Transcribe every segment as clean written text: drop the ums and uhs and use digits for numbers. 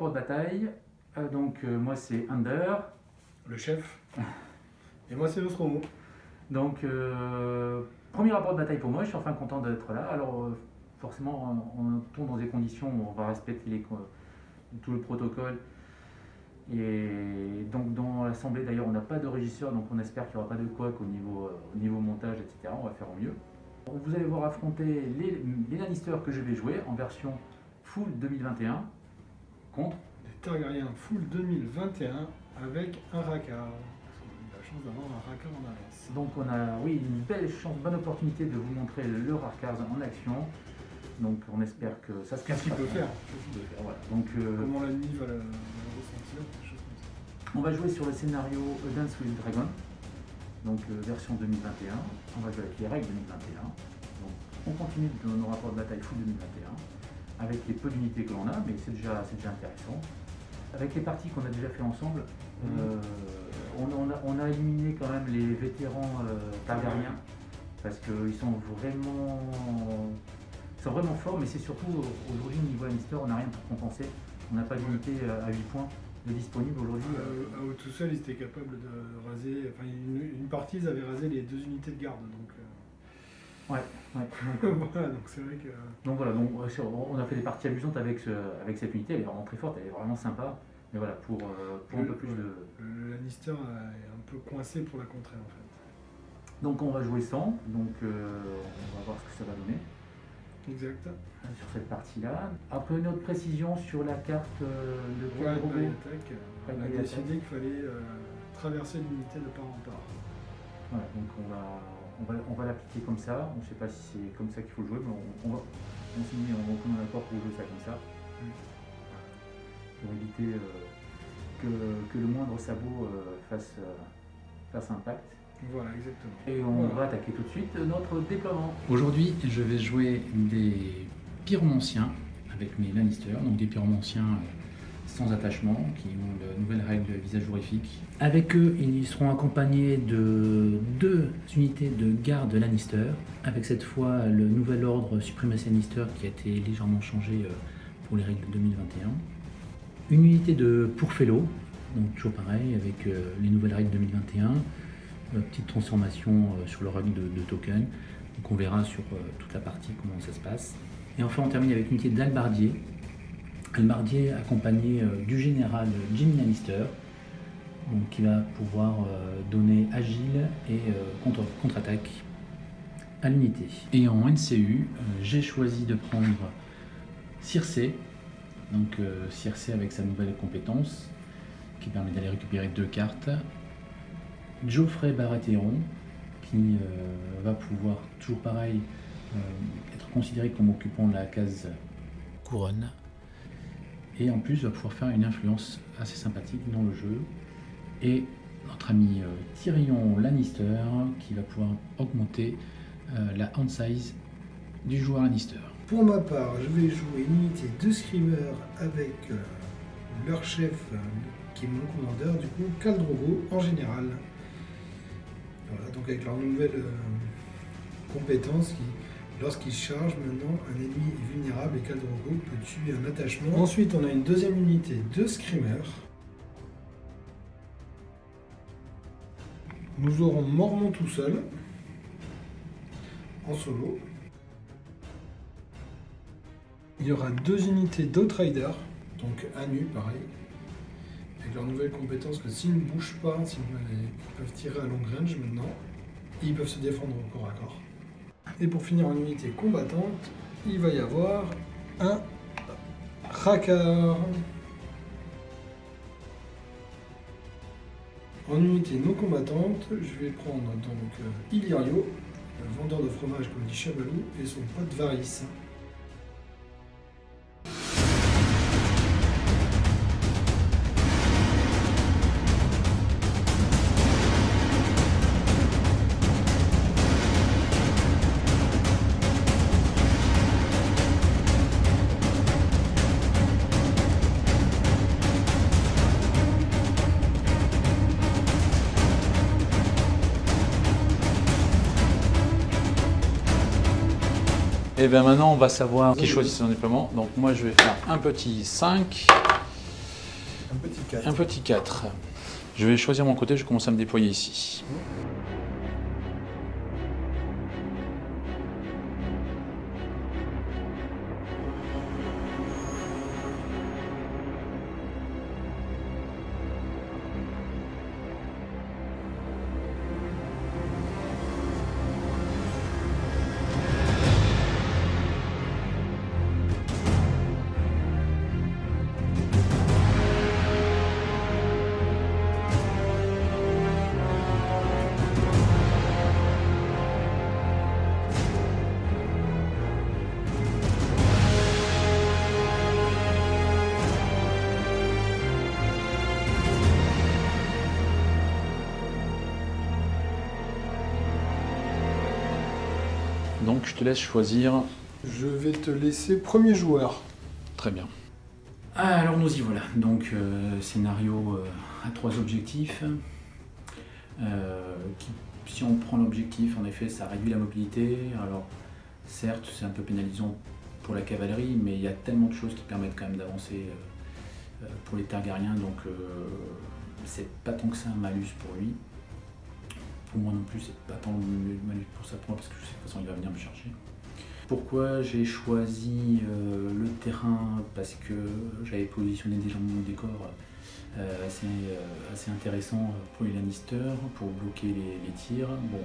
rapport de bataille. Moi c'est Under. Le chef. Et moi c'est Nostromo. Donc premier rapport de bataille pour moi, je suis enfin content d'être là. Alors forcément on tombe dans des conditions où on va respecter tout le protocole. Et donc dans l'assemblée d'ailleurs on n'a pas de régisseur, donc on espère qu'il n'y aura pas de couac au niveau montage, etc. On va faire au mieux. Vous allez voir affronter les Lannister que je vais jouer en version full 2021 contre les Targaryens full 2021 avec un Rackard. On a eu la chance d'avoir un Rackard en avance. Donc on a une belle chance, bonne opportunité de vous montrer le Rackard en action. Donc on espère que ça se passe. Qu'est-ce qu'il peut faire Voilà. Donc, comment l'ennemi va le ressentir, quelque chose comme ça. On va jouer sur le scénario A Dance with Dragon, donc version 2021. On va jouer avec les règles 2021. Donc on continue dans nos rapports de bataille full 2021 avec les peu d'unités que l'on a, mais c'est déjà intéressant. Avec les parties qu'on a déjà fait ensemble, on a éliminé quand même les vétérans Targaryens parce qu'ils sont vraiment forts, mais c'est surtout aujourd'hui au niveau Lannister, on n'a rien pour compenser. On n'a pas d'unité à 8 points de disponible aujourd'hui. À eux tout seul, ils étaient capables de raser. Enfin, une partie, ils avaient rasé les 2 unités de garde. Donc, ouais. voilà, donc c'est vrai que. Donc voilà, on a fait des parties amusantes avec cette unité. Elle est vraiment très forte, elle est vraiment sympa. Mais voilà, pour un peu plus de. Le Lannister est un peu coincé pour la contrer en fait. Donc on va jouer sans. Donc on va voir ce que ça va donner. Exact. Sur cette partie-là. Après une autre précision sur la carte de Khal Drogo, on a décidé qu'il fallait traverser l'unité de part en part. Voilà, donc on va l'appliquer comme ça. On ne sait pas si c'est comme ça qu'il faut le jouer, mais on s'est mis en commun accord pour jouer ça comme ça. Pour éviter que le moindre sabot fasse impact. Voilà, exactement. Et on va attaquer tout de suite notre déploiement. Aujourd'hui, je vais jouer des pyromanciens avec mes Lannister, donc des pyromanciens sans attachement, qui ont la nouvelle règle visage horrifique. Avec eux, ils seront accompagnés de 2 unités de garde Lannister, avec cette fois le nouvel ordre suprématie Lannister qui a été légèrement changé pour les règles de 2021. Une unité de Pourfellow, donc toujours pareil, avec les nouvelles règles 2021. Petite transformation sur le règle de token. Donc on verra sur toute la partie comment ça se passe. Et enfin on termine avec une unité d'Albardier. Albardier accompagné du général Jaime Lannister, donc qui va pouvoir donner agile et contre-attaque à l'unité. Et en NCU, j'ai choisi de prendre Cersei, donc Cersei avec sa nouvelle compétence qui permet d'aller récupérer 2 cartes. Joffrey Baratheon qui va pouvoir, toujours pareil, être considéré comme occupant la case couronne. Et en plus va pouvoir faire une influence assez sympathique dans le jeu. Et notre ami Tyrion Lannister qui va pouvoir augmenter la hand size du joueur Lannister. Pour ma part, je vais jouer une unité de screamers avec leur chef qui est mon commandeur, du coup Khal Drogo en général. Voilà, donc avec leur nouvelle compétence qui, lorsqu'il charge maintenant, un ennemi est vulnérable et Khal Drogo peut tuer un attachement. Ensuite, on a une deuxième unité de screamers. Nous aurons Mormont tout seul, en solo. Il y aura 2 unités d'Outrider, donc à nu, pareil. Avec leur nouvelle compétence que s'ils ne bougent pas, ils peuvent tirer à long range maintenant. Et ils peuvent se défendre au corps à corps. Et pour finir en unité combattante, il va y avoir un Rackard. En unité non combattante, je vais prendre donc Illyrio, le vendeur de fromage comme dit Chabalou, et son pote Varys. Et bien maintenant on va savoir qui choisit son déploiement. Donc moi je vais faire un petit 5 petit 4. Un petit 4. Je vais choisir mon côté, je commence à me déployer ici. Donc je te laisse choisir. Je vais te laisser premier joueur. Très bien. Alors nous y voilà. Donc scénario à 3 objectifs. Si on prend l'objectif, en effet, ça réduit la mobilité. Alors certes, c'est un peu pénalisant pour la cavalerie, mais il y a tellement de choses qui permettent quand même d'avancer pour les Targaryens. Donc c'est pas tant que ça un malus pour lui. Pour moi non plus, c'est pas tant le malus pour ça pour moi, parce que je sais de toute façon il va venir me chercher. Pourquoi j'ai choisi le terrain? Parce que j'avais positionné déjà mon décor assez intéressant pour les Lannister, pour bloquer les tirs. Bon,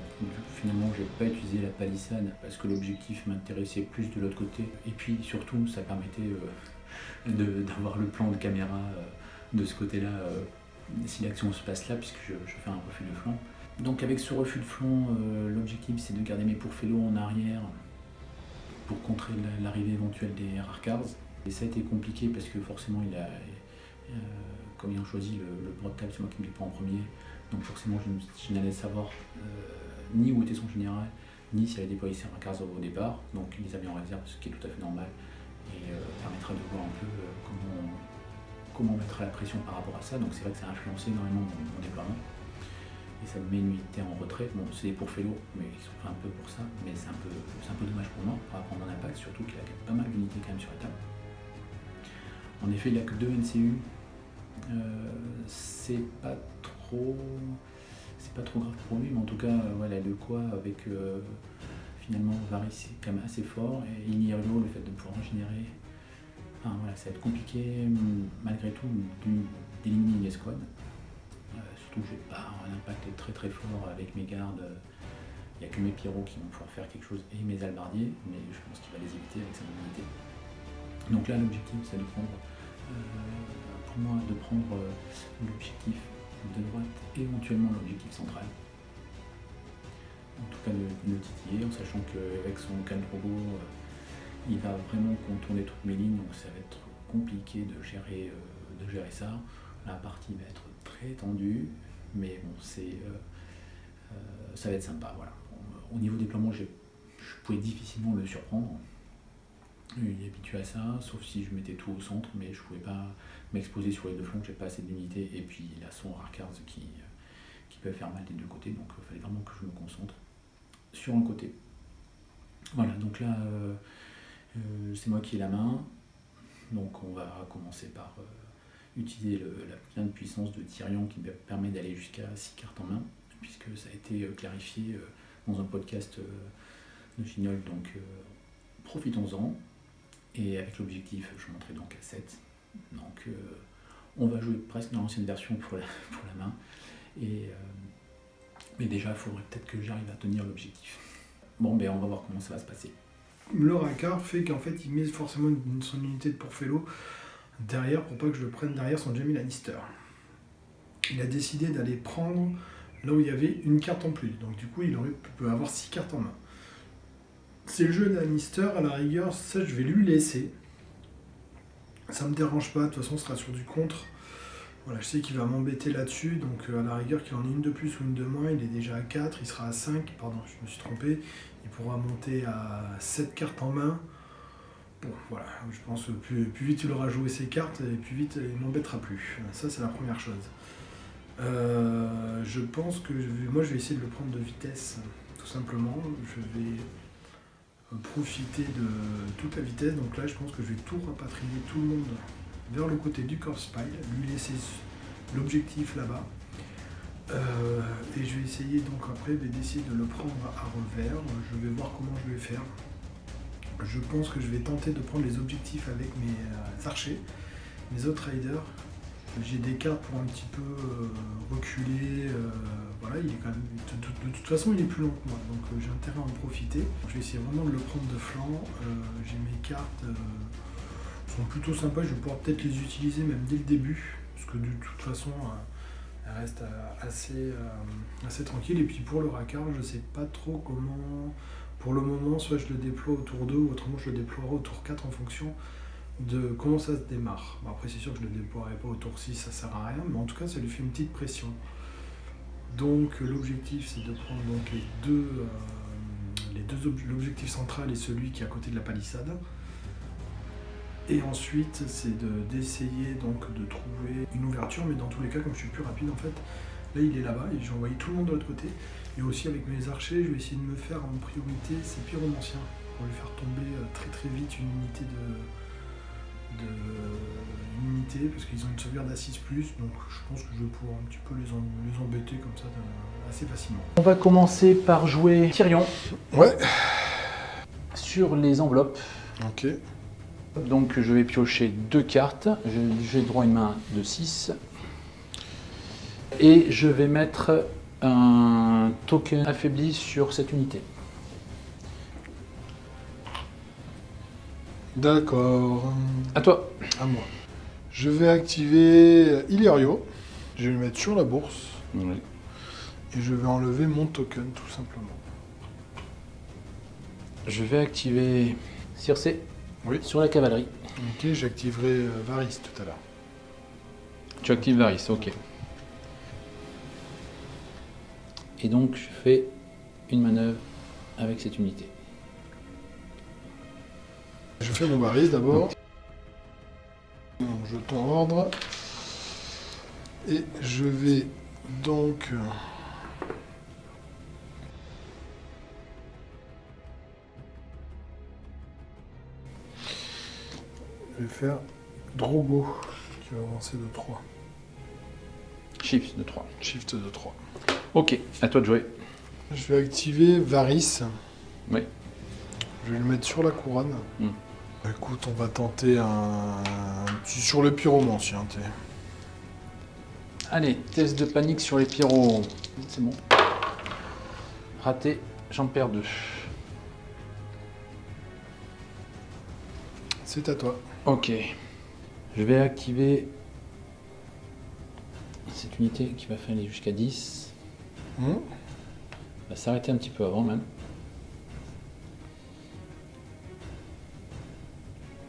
finalement j'ai pas utilisé la palissade parce que l'objectif m'intéressait plus de l'autre côté. Et puis surtout, ça permettait d'avoir le plan de caméra de ce côté-là, si l'action se passe là, puisque je fais un refus de flanc. Donc avec ce refus de flanc, l'objectif c'est de garder mes pourfellots en arrière pour contrer l'arrivée éventuelle des Rarkars. Et ça a été compliqué parce que forcément comme ils ont choisi le bord de table, c'est moi qui me l'ai pas en premier. Donc forcément je n'allais savoir ni où était son général, ni s'il allait déployer ses Rarkars au départ. Donc il les a mis en réserve, ce qui est tout à fait normal. Et permettra de voir un peu comment mettre la pression par rapport à ça. Donc c'est vrai que ça a influencé énormément mon déploiement. Et ça me met une unité en retrait. Bon, c'est des pourfellots, mais ils sont pas un peu pour ça. Mais c'est un peu dommage pour moi, par rapport à mon impact, surtout qu'il a pas mal d'unités quand même sur la table. En effet, il n'a que 2 NCU. C'est pas trop grave pour lui, mais en tout cas, voilà, le quoi avec finalement Varys, c'est quand même assez fort. Et Inierlo, le fait de pouvoir régénérer, enfin, voilà, ça va être compliqué malgré tout d'éliminer une escouade. Surtout que j'ai pas un impact très fort avec mes gardes. Il n'y a que mes pyros qui vont pouvoir faire quelque chose et mes albardiers, mais je pense qu'il va les éviter avec sa mobilité. Donc là, l'objectif, c'est de prendre, pour moi, l'objectif de droite, éventuellement l'objectif central. En tout cas, de le titiller, en sachant qu'avec son Khal Drogo, il va vraiment contourner toutes mes lignes, donc ça va être compliqué de gérer ça. La partie va être très tendue, mais bon, ça va être sympa. Voilà. Au niveau déploiement, je pouvais difficilement le surprendre. Il est habitué à ça, sauf si je mettais tout au centre, mais je ne pouvais pas m'exposer sur les deux flancs, j'ai pas assez d'unités, et puis il a son Rarkars qui peut faire mal des deux côtés, donc il fallait vraiment que je me concentre sur un côté. Voilà, donc là, c'est moi qui ai la main, donc on va commencer par utiliser la pleine puissance de Tyrion qui me permet d'aller jusqu'à 6 cartes en main, puisque ça a été clarifié dans un podcast de Chignol, donc profitons-en. Et avec l'objectif, je monterai donc à 7. Donc on va jouer presque dans l'ancienne version pour la main. Mais déjà, il faudrait peut-être que j'arrive à tenir l'objectif. Bon, ben on va voir comment ça va se passer. Le Rackard fait qu'en fait, il met forcément son unité de pourfellow derrière pour pas que je le prenne derrière son Jaime Lannister. Il a décidé d'aller prendre là où il y avait une carte en plus. Donc du coup, il peut avoir 6 cartes en main. C'est le jeu Lannister, à la rigueur, ça je vais lui laisser. Ça me dérange pas, de toute façon, ce sera sur du contre. Voilà, je sais qu'il va m'embêter là-dessus, donc à la rigueur qu'il en ait une de plus ou une de moins, il est déjà à 4, il sera à 5, pardon, je me suis trompé. Il pourra monter à 7 cartes en main. Bon, voilà, je pense que plus vite il aura joué ses cartes, et plus vite il ne m'embêtera plus. Ça, c'est la première chose. Je pense que moi, je vais essayer de le prendre de vitesse, tout simplement. Je vais profiter de toute la vitesse, donc là, je pense que je vais tout rapatrier, tout le monde vers le côté du corpse pile, lui laisser l'objectif là-bas. Et je vais essayer donc après d'essayer de le prendre à revers. Je vais voir comment je vais faire. Je pense que je vais tenter de prendre les objectifs avec mes archers, mes autres riders. J'ai des cartes pour un petit peu reculer. Voilà, il est quand même, de toute façon, il est plus long que moi, donc j'ai intérêt à en profiter. Je vais essayer vraiment de le prendre de flanc. J'ai mes cartes sont plutôt sympas. Je vais pouvoir peut-être les utiliser même dès le début, parce que de toute façon, elles restent assez tranquilles. Et puis pour le racard, je sais pas trop comment. Pour le moment, soit je le déploie au tour 2, ou autrement je le déploierai au tour 4 en fonction de comment ça se démarre. Bon, après c'est sûr que je ne le déploierai pas au tour 6, ça sert à rien, mais en tout cas ça lui fait une petite pression. Donc l'objectif c'est de prendre donc l'objectif central et celui qui est à côté de la palissade. Et ensuite c'est d'essayer donc de trouver une ouverture, mais dans tous les cas comme je suis plus rapide en fait, là il est là-bas et j'ai envoyé tout le monde de l'autre côté. Et aussi avec mes archers, je vais essayer de me faire en priorité ces pyromanciens pour lui faire tomber très très vite une unité parce qu'ils ont une sauvegarde à 6+, donc je pense que je vais pouvoir un petit peu les embêter comme ça assez facilement. On va commencer par jouer Tyrion. Ouais. Sur les enveloppes. Ok. Donc je vais piocher 2 cartes. J'ai droit à une main de 6. Et je vais mettre un token affaibli sur cette unité. D'accord. À toi. À moi. Je vais activer Illyrio. Je vais le mettre sur la bourse. Oui. Et je vais enlever mon token tout simplement. Je vais activer Circé sur la cavalerie. Ok, j'activerai Varys tout à l'heure. Tu actives Varys, ok. Et donc je fais une manœuvre avec cette unité. Je fais mon Varys d'abord. Jeton ordre. Et je vais donc je vais faire Drogo qui va avancer de 3. Shift de 3. Shift de 3. Ok, à toi de jouer. Je vais activer Varys. Oui. Je vais le mettre sur la couronne. Écoute, on va tenter un petit sur le pyromancien. Allez, test de panique sur les pyros. C'est bon. Raté, j'en perds 2. C'est à toi. Ok. Je vais activer cette unité qui va faire aller jusqu'à 10. Elle va s'arrêter un petit peu avant même.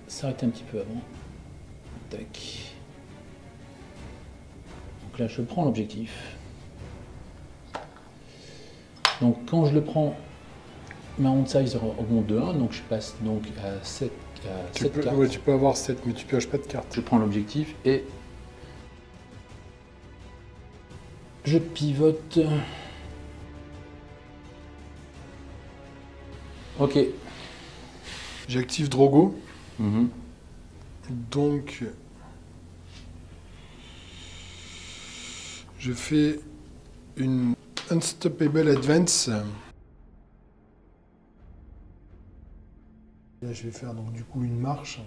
S'arrêter un petit peu avant. Tac. Donc là, je prends l'objectif. Donc quand je le prends, ma round size augmente de 1, donc je passe donc à 7 cartes. Ouais, tu peux avoir 7, mais tu pioches pas de cartes. Je prends l'objectif et je pivote. Ok. J'active Drogo. Mm-hmm. Donc, je fais une Unstoppable Advance. Là, je vais faire donc du coup une marche.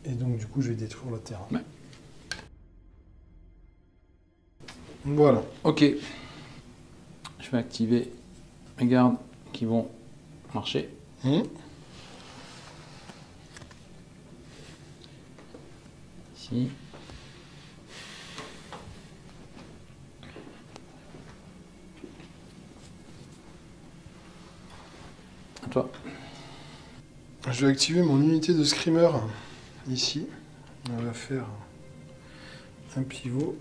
Et donc du coup, je vais détruire le terrain. Ouais. Voilà. Ok. Je vais activer mes gardes qui vont marcher. Ici. À toi. Je vais activer mon unité de screamer ici. On va faire un pivot.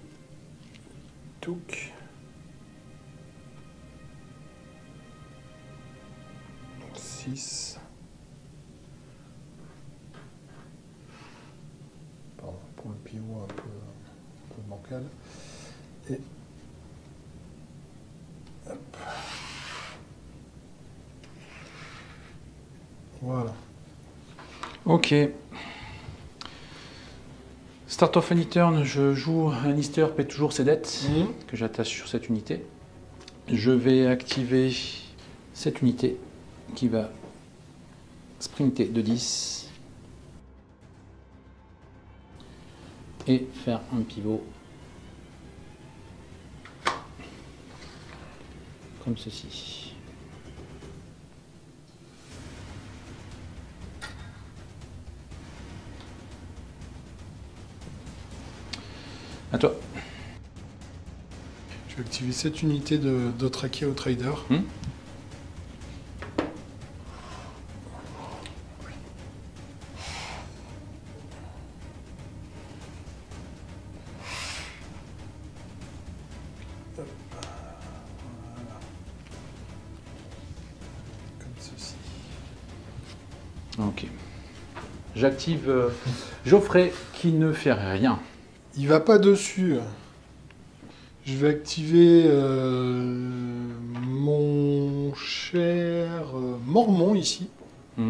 Touk. 6. Pardon, pour le pivot un peu bancal. Et hop. Voilà. Ok. Start of any turn, je joue un Lannister, paie toujours ses dettes que j'attache sur cette unité. Je vais activer cette unité qui va sprinter de 10 et faire un pivot comme ceci. À toi. Je vais activer cette unité de Dothraki Outrider. Ok. J'active Geoffrey qui ne fait rien. Il va pas dessus. Je vais activer mon cher Mormon ici. Je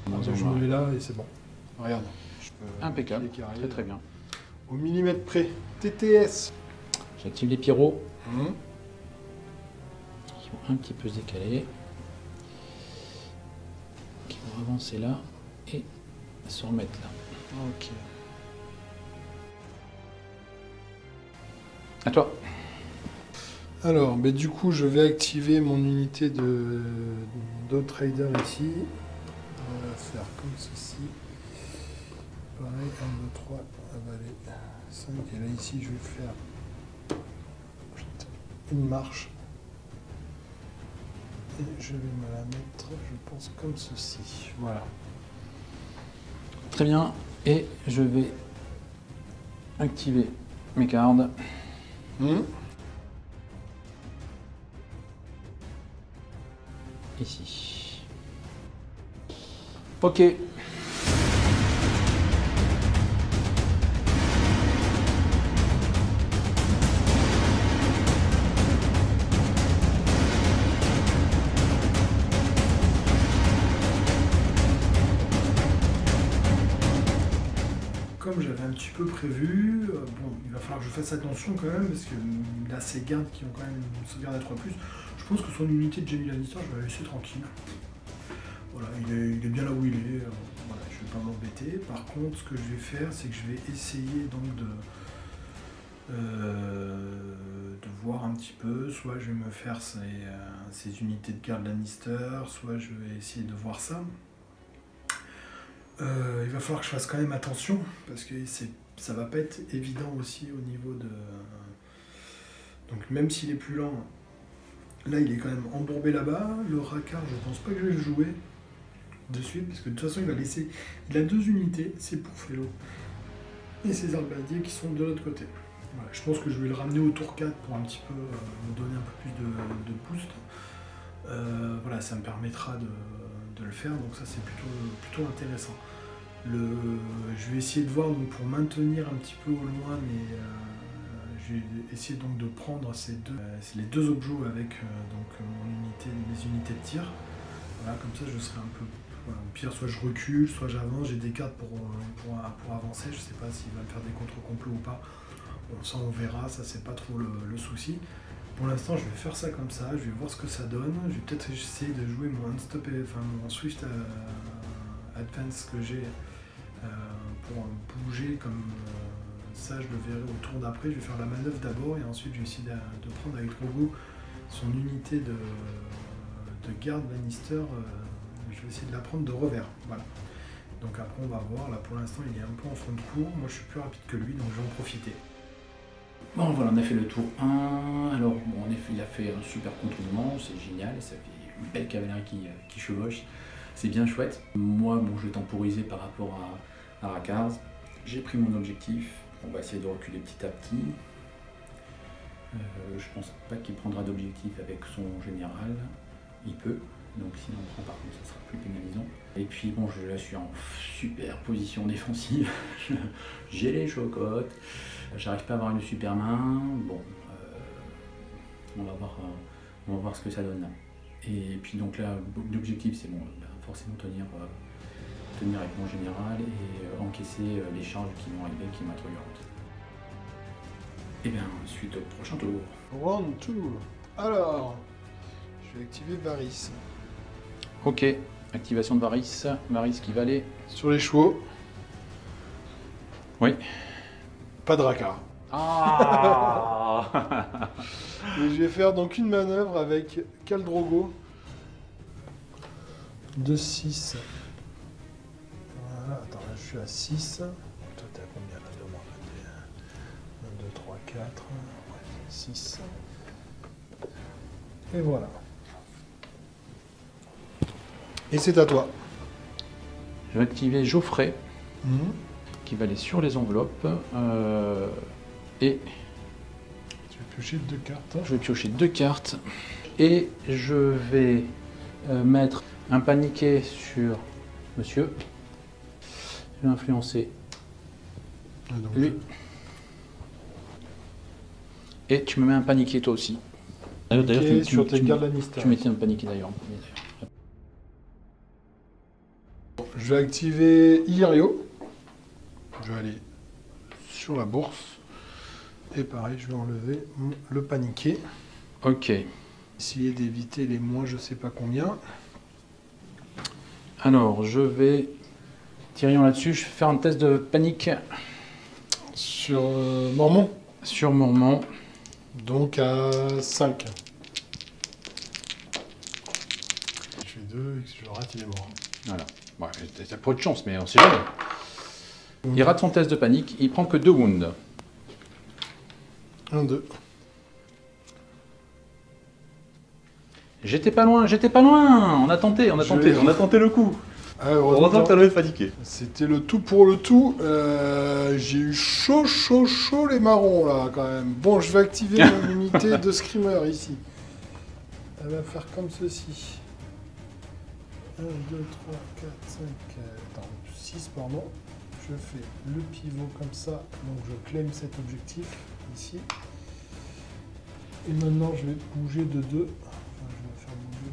me mets là et c'est bon. Regarde. Impeccable. Très très bien. Au millimètre près. TTS. J'active les pyros. Qui vont un petit peu se décaler. Qui vont avancer là et se remettre là. Ok. À toi. Alors, mais du coup, je vais activer mon unité d'Outrider ici. On va faire comme ceci. Pareil, 1, 2, 3, avaler 5. Et là, ici, je vais faire une marche. Et je vais me la mettre, je pense, comme ceci. Voilà. Très bien. Et je vais activer mes cartes. Ici. Ok. Comme j'avais un petit peu prévu, bon, il va falloir que je fasse attention quand même, parce qu'il a ses gardes qui ont quand même une sauvegarde à 3+. Je pense que son unité de Jaime Lannister, je vais la laisser tranquille. Voilà, il est bien là où il est, voilà, je ne vais pas m'embêter. Par contre, ce que je vais faire, c'est que je vais essayer donc de voir un petit peu, soit je vais me faire ces unités de garde Lannister, soit je vais essayer de voir ça. Il va falloir que je fasse quand même attention, parce que ça va pas être évident aussi au niveau de... Donc même s'il est plus lent, là il est quand même embourbé là-bas. Le Rackard, je pense pas que je vais le jouer de suite, parce que de toute façon il va laisser... Il a 2 unités, c'est pour Fellow et ses halbardiers qui sont de l'autre côté. Voilà, je pense que je vais le ramener au tour 4 pour un petit peu me donner un peu plus de boost. Voilà, ça me permettra de le faire, donc ça c'est plutôt intéressant. Je vais essayer de voir donc, pour maintenir un petit peu au loin, mais je vais essayer donc de prendre les 2 objets avec mes unités de tir. Voilà, comme ça je serai un peu... Voilà, au pire, soit je recule, soit j'avance, j'ai des cartes pour avancer, je sais pas s'il va me faire des contre-complots ou pas. Bon, ça on verra, ça c'est pas trop le souci. Pour l'instant, je vais faire ça comme ça, je vais voir ce que ça donne. Je vais peut-être essayer de jouer mon Swift Advance que j'ai pour bouger comme ça, je le verrai au tour d'après. Je vais faire la manœuvre d'abord et ensuite je vais essayer de prendre avec Drogo son unité de garde Lannister. Je vais essayer de la prendre de revers. Voilà. Donc après, on va voir. Là, pour l'instant, il est un peu en fond de cours. Moi, je suis plus rapide que lui, donc je vais en profiter. Bon voilà, on a fait le tour 1, alors bon, en effet il a fait un super contre-mouvement, c'est génial, ça fait une belle cavalerie qui chevauche, c'est bien chouette. Moi bon, je vais temporiser par rapport à Rackard, j'ai pris mon objectif, on va essayer de reculer petit à petit. Je pense pas qu'il prendra d'objectif avec son général, il peut, donc s'il en prend par contre ça sera plus pénalisant. Et puis bon, je suis en super position défensive, j'ai les chocottes. J'arrive pas à avoir une super main, bon, On va voir ce que ça donne là. Et puis donc là, l'objectif c'est bon, forcément tenir avec mon général et encaisser les charges qui vont arriver, qui vont être violentes. Et bien, suite au prochain tour. Round 2. Alors, je vais activer Varys. Ok, activation de Varys. Varys qui va aller. Sur les chevaux, Oui. pas de Drakkar. Ah. Et je vais faire donc une manœuvre avec Khal Drogo. 2-6. Voilà, attends, là je suis à 6. Toi t'es à combien là de moi 1, 2, 3, 4. Ouais, 6. Et voilà. Et c'est à toi. Je vais activer Geoffrey qui va aller sur les enveloppes. Et Tu vas piocher 2 cartes. je vais piocher 2 cartes. Et je vais mettre un paniqué sur monsieur. Je vais influencer Ah, donc, lui. Et tu me mets un paniqué toi aussi. ok, sur tes gardes Lannister. Tu mettais un paniqué d'ailleurs. Je vais activer Illyrio. Je vais aller sur la bourse. Et pareil, je vais enlever le paniqué. Ok. Essayer d'éviter les moins je sais pas combien. Alors, je vais... Tyrion là-dessus, je vais faire un test de panique Sur Mormon. sur Mormont. Donc à 5. Je fais 2, je rate, il est mort. Voilà. Ouais, t'as pas de chance, mais on sait jamais. Il rate son test de panique, il prend que 2 wounds. 1, 2. J'étais pas loin, on a tenté le coup. Ah, Heureusement que t'as levé de paniquer. c'était le tout pour le tout. J'ai eu chaud les marrons là quand même. Bon, je vais activer mon unité de screamer ici. Elle va faire comme ceci. 1, 2, 3, 4, 5, attends, 6 pardon. Je fais le pivot comme ça, donc je claim cet objectif ici. Et maintenant je vais bouger de 2. Enfin, je vais faire bouger.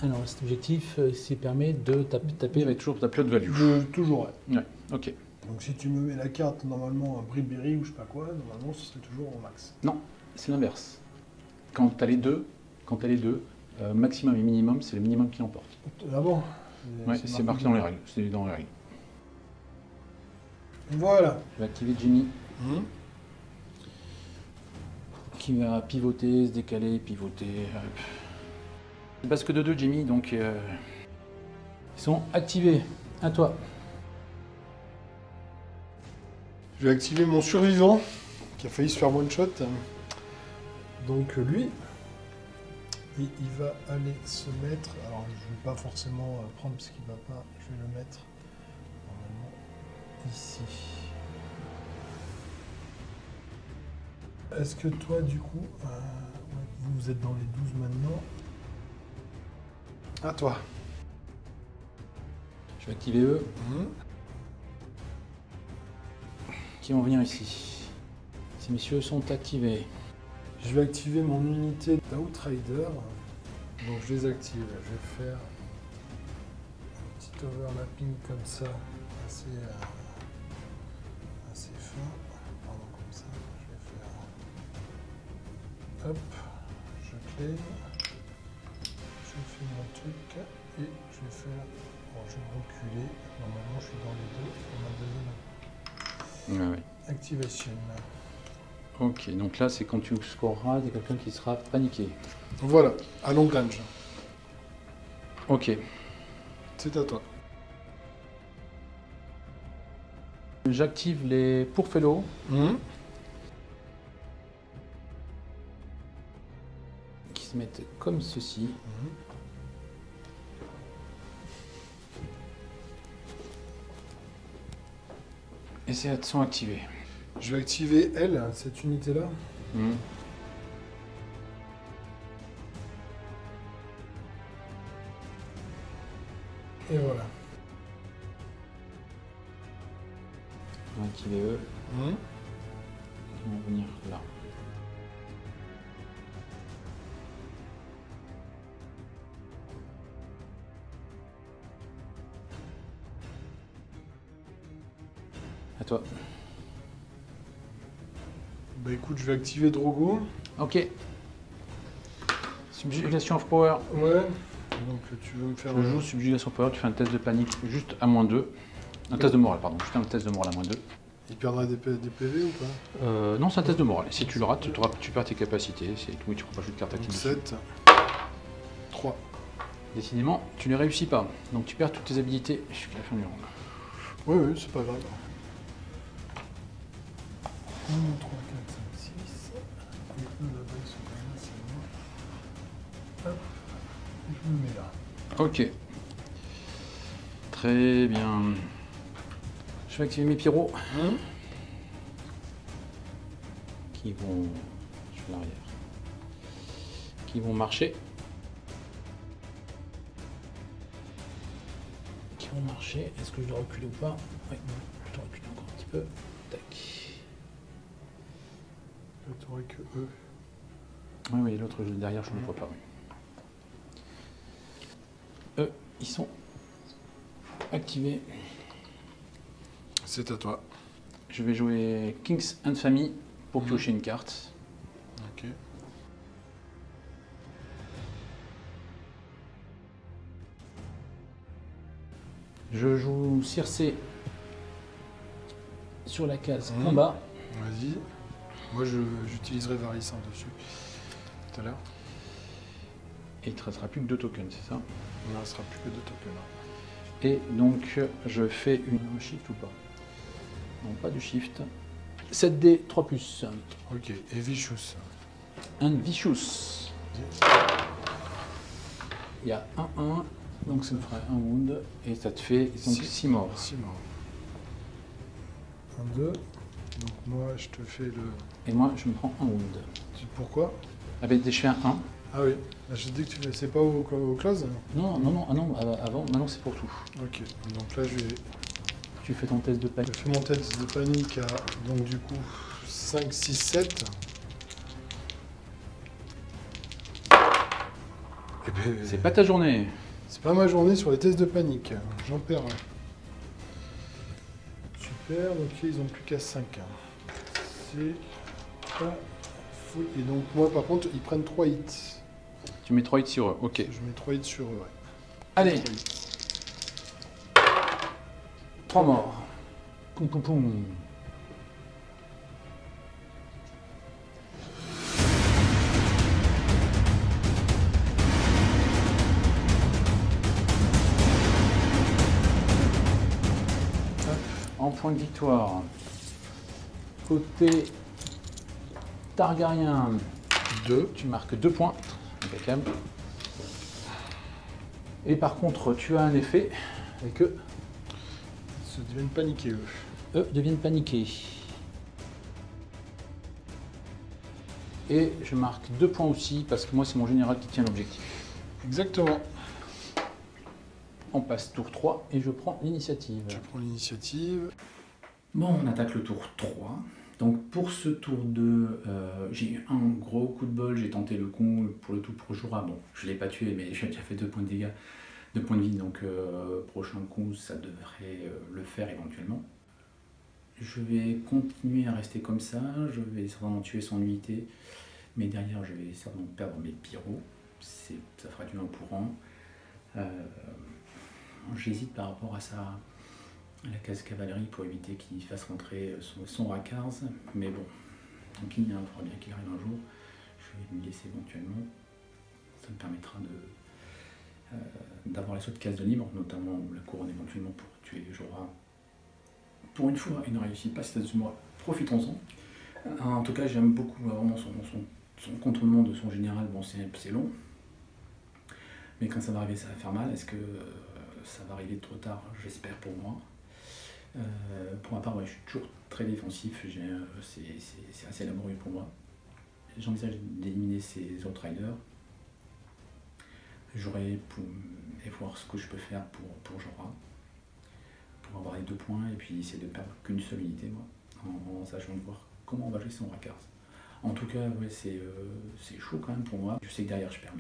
Alors cet objectif, s'il permet de taper avec toujours ta plot value. Toujours, ouais. Ouais, ok. Donc si tu me mets la carte normalement à Brilberry ou je sais pas quoi, normalement ce serait toujours au max. Non, c'est l'inverse. Quand t'as les deux, maximum et minimum, c'est le minimum qui l'emporte. Ah bon? Ouais, c'est marqué dans les règles. C'est dans les règles. Voilà. Je vais activer Jimmy qui va pivoter, se décaler, pivoter. Hop. C'est parce que de 2 Jimmy, donc ils sont activés. À toi. Je vais activer mon survivant qui a failli se faire one shot. Donc lui, il va aller se mettre. Alors je ne vais pas forcément prendre parce qu'il va pas. Je vais le mettre normalement ici. Est-ce que toi du coup, vous êtes dans les 12 maintenant? À toi. Je vais activer eux qui vont venir ici. Ces messieurs sont activés. Je vais activer mon unité d'Outrider. Donc je les active. Je vais faire un petit overlapping comme ça, assez fin. Pardon, comme ça. Je vais faire. Hop, je claim. Je fais mon truc et je vais faire. Bon, je vais reculer. Normalement, je suis dans les deux. On m'a donné Ouais. activation. Ok, donc là c'est quand tu scoreras, il y a quelqu'un qui sera paniqué. Voilà, à long range. Ok. C'est à toi. J'active les pourfellots. Qui se mettent comme ceci. Et c'est sont activés. Je vais activer elle, cette unité-là. Et voilà. On va activer eux. Ils vont venir là. À toi. Bah écoute, je vais activer Drogo. Ok. Subjugation of power. Ouais. Donc tu veux me faire... Je joue subjugation of power, tu fais un test de panique juste à -2. Un test de morale, pardon. Juste un test de morale à -2. Il perdra des PV ou pas? Non, c'est un test de morale. Si tu le rates, tu perds tes capacités. C'est tout et tu prends pas de carte active. 7. 3. Décidément, tu ne réussis pas. Donc tu perds toutes tes habilités jusqu'à la fin du round. Oui, oui, c'est pas grave. 1, 2, 3, 4, 5, 6. Et eux là-bas, ils sont quand même assez loin. Hop. Et je me mets là. Ok. Très bien. Je vais activer mes pyros. Qui vont... Je fais l'arrière. Qui vont marcher. Qui vont marcher. Est-ce que je dois reculer ou pas? Oui, je dois reculer encore un petit peu. Tac. Là, t'aurais que eux. Oui, oui, l'autre derrière, je ne le vois pas. Oui. Eux, ils sont activés. C'est à toi. Je vais jouer King's Infamy pour piocher une carte. Ok. Je joue Circé sur la case combat. Vas-y. Moi, j'utiliserai Varissant dessus tout à l'heure. Et il ne te restera plus que 2 tokens, c'est ça? Il ne restera plus que 2 tokens. Et donc, je fais un shift ou pas? Non, pas du shift. 7D, 3+. Ok. Et Vicious. Un Vicious. Il y a 1-1, donc ça me ferait un wound. Et ça te fait donc 6 morts. 6 morts. 1, 2. Donc moi, je te fais le... Et moi, je me prends un wound. Pourquoi? Avec des chiens 1. Ah oui. Je dis que tu fais... C'est pas au close? Non, non, non, ah non, avant, maintenant c'est pour tout. Ok. Donc là, je vais... Tu fais ton test de Je panique. fais mon test de panique à, donc du coup, 5, 6, 7. Et ben, C'est pas ta journée. c'est pas ma journée sur les tests de panique. J'en perds un. Super, donc là, ils ont plus qu'à 5. C'est pas fou. Et donc moi, par contre, ils prennent 3 hits. Tu mets 3 hits sur eux, ok. Je mets 3 hits sur eux, ouais. Allez, 3 hits. 3 morts. Poum poum poum. En point de victoire, côté Targaryen, 2. tu marques 2 points. Impeccable. Et par contre, tu as un effet avec eux. Ils se deviennent paniqués, eux. Eux deviennent paniqués. Et je marque 2 points aussi, parce que moi c'est mon général qui tient l'objectif. Exactement. On passe tour 3 et je prends l'initiative. Je prends l'initiative. Bon, on attaque le tour 3. Donc pour ce tour 2, j'ai eu un gros coup de bol, j'ai tenté le coup pour le tout pour Jorah. Bon, je ne l'ai pas tué, mais j'ai déjà fait 2 points de dégâts, 2 points de vie, donc prochain coup, ça devrait le faire éventuellement. Je vais continuer à rester comme ça, je vais certainement tuer son unité, mais derrière je vais certainement perdre mes pyros, ça fera du 1 pour 1. J'hésite par rapport à la case cavalerie pour éviter qu'il fasse rentrer son Rakars, mais bon, tant pis, il faudra bien qu'il arrive un jour, je vais lui laisser éventuellement, ça me permettra d'avoir les autres cases de libre, notamment la couronne éventuellement pour tuer Jorah. Pour une fois, il ne réussit pas, c'est-à-dire profitons-en. En tout cas, j'aime beaucoup vraiment son contournement de son général. Bon, c'est long, mais quand ça va arriver, ça va faire mal. Est-ce que ça va arriver trop tard? J'espère pour moi. Pour ma part, ouais, je suis toujours très défensif, c'est assez laborieux pour moi. J'envisage d'éliminer ces outriders. J'aurais et voir ce que je peux faire pour Jorah, pour avoir les 2 points et puis essayer de perdre qu'une seule unité, moi, en sachant de voir comment on va jouer son Rakars. En tout cas, ouais, c'est chaud quand même pour moi. Je sais que derrière je perds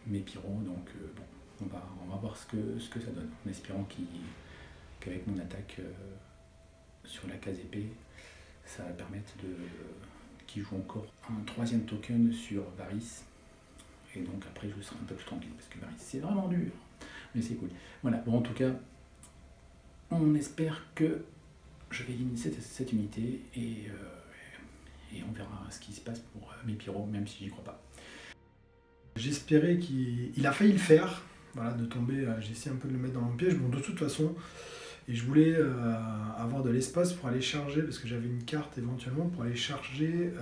mes pyros, donc bon, on va voir ce que ça donne, en espérant qu'avec mon attaque sur la case épée, ça va permettre qu'il joue encore un 3e token sur Varys. Et donc après je serai un peu plus tranquille parce que Varys c'est vraiment dur. Mais c'est cool. Voilà, bon en tout cas, on espère que je vais éliminer cette unité et on verra ce qui se passe pour mes pyros, même si j'y crois pas. J'espérais qu'il a failli le faire, voilà, de tomber, j'ai essayé un peu de le mettre dans mon piège, bon de toute façon, et je voulais avoir de l'espace pour aller charger, parce que j'avais une carte éventuellement pour aller charger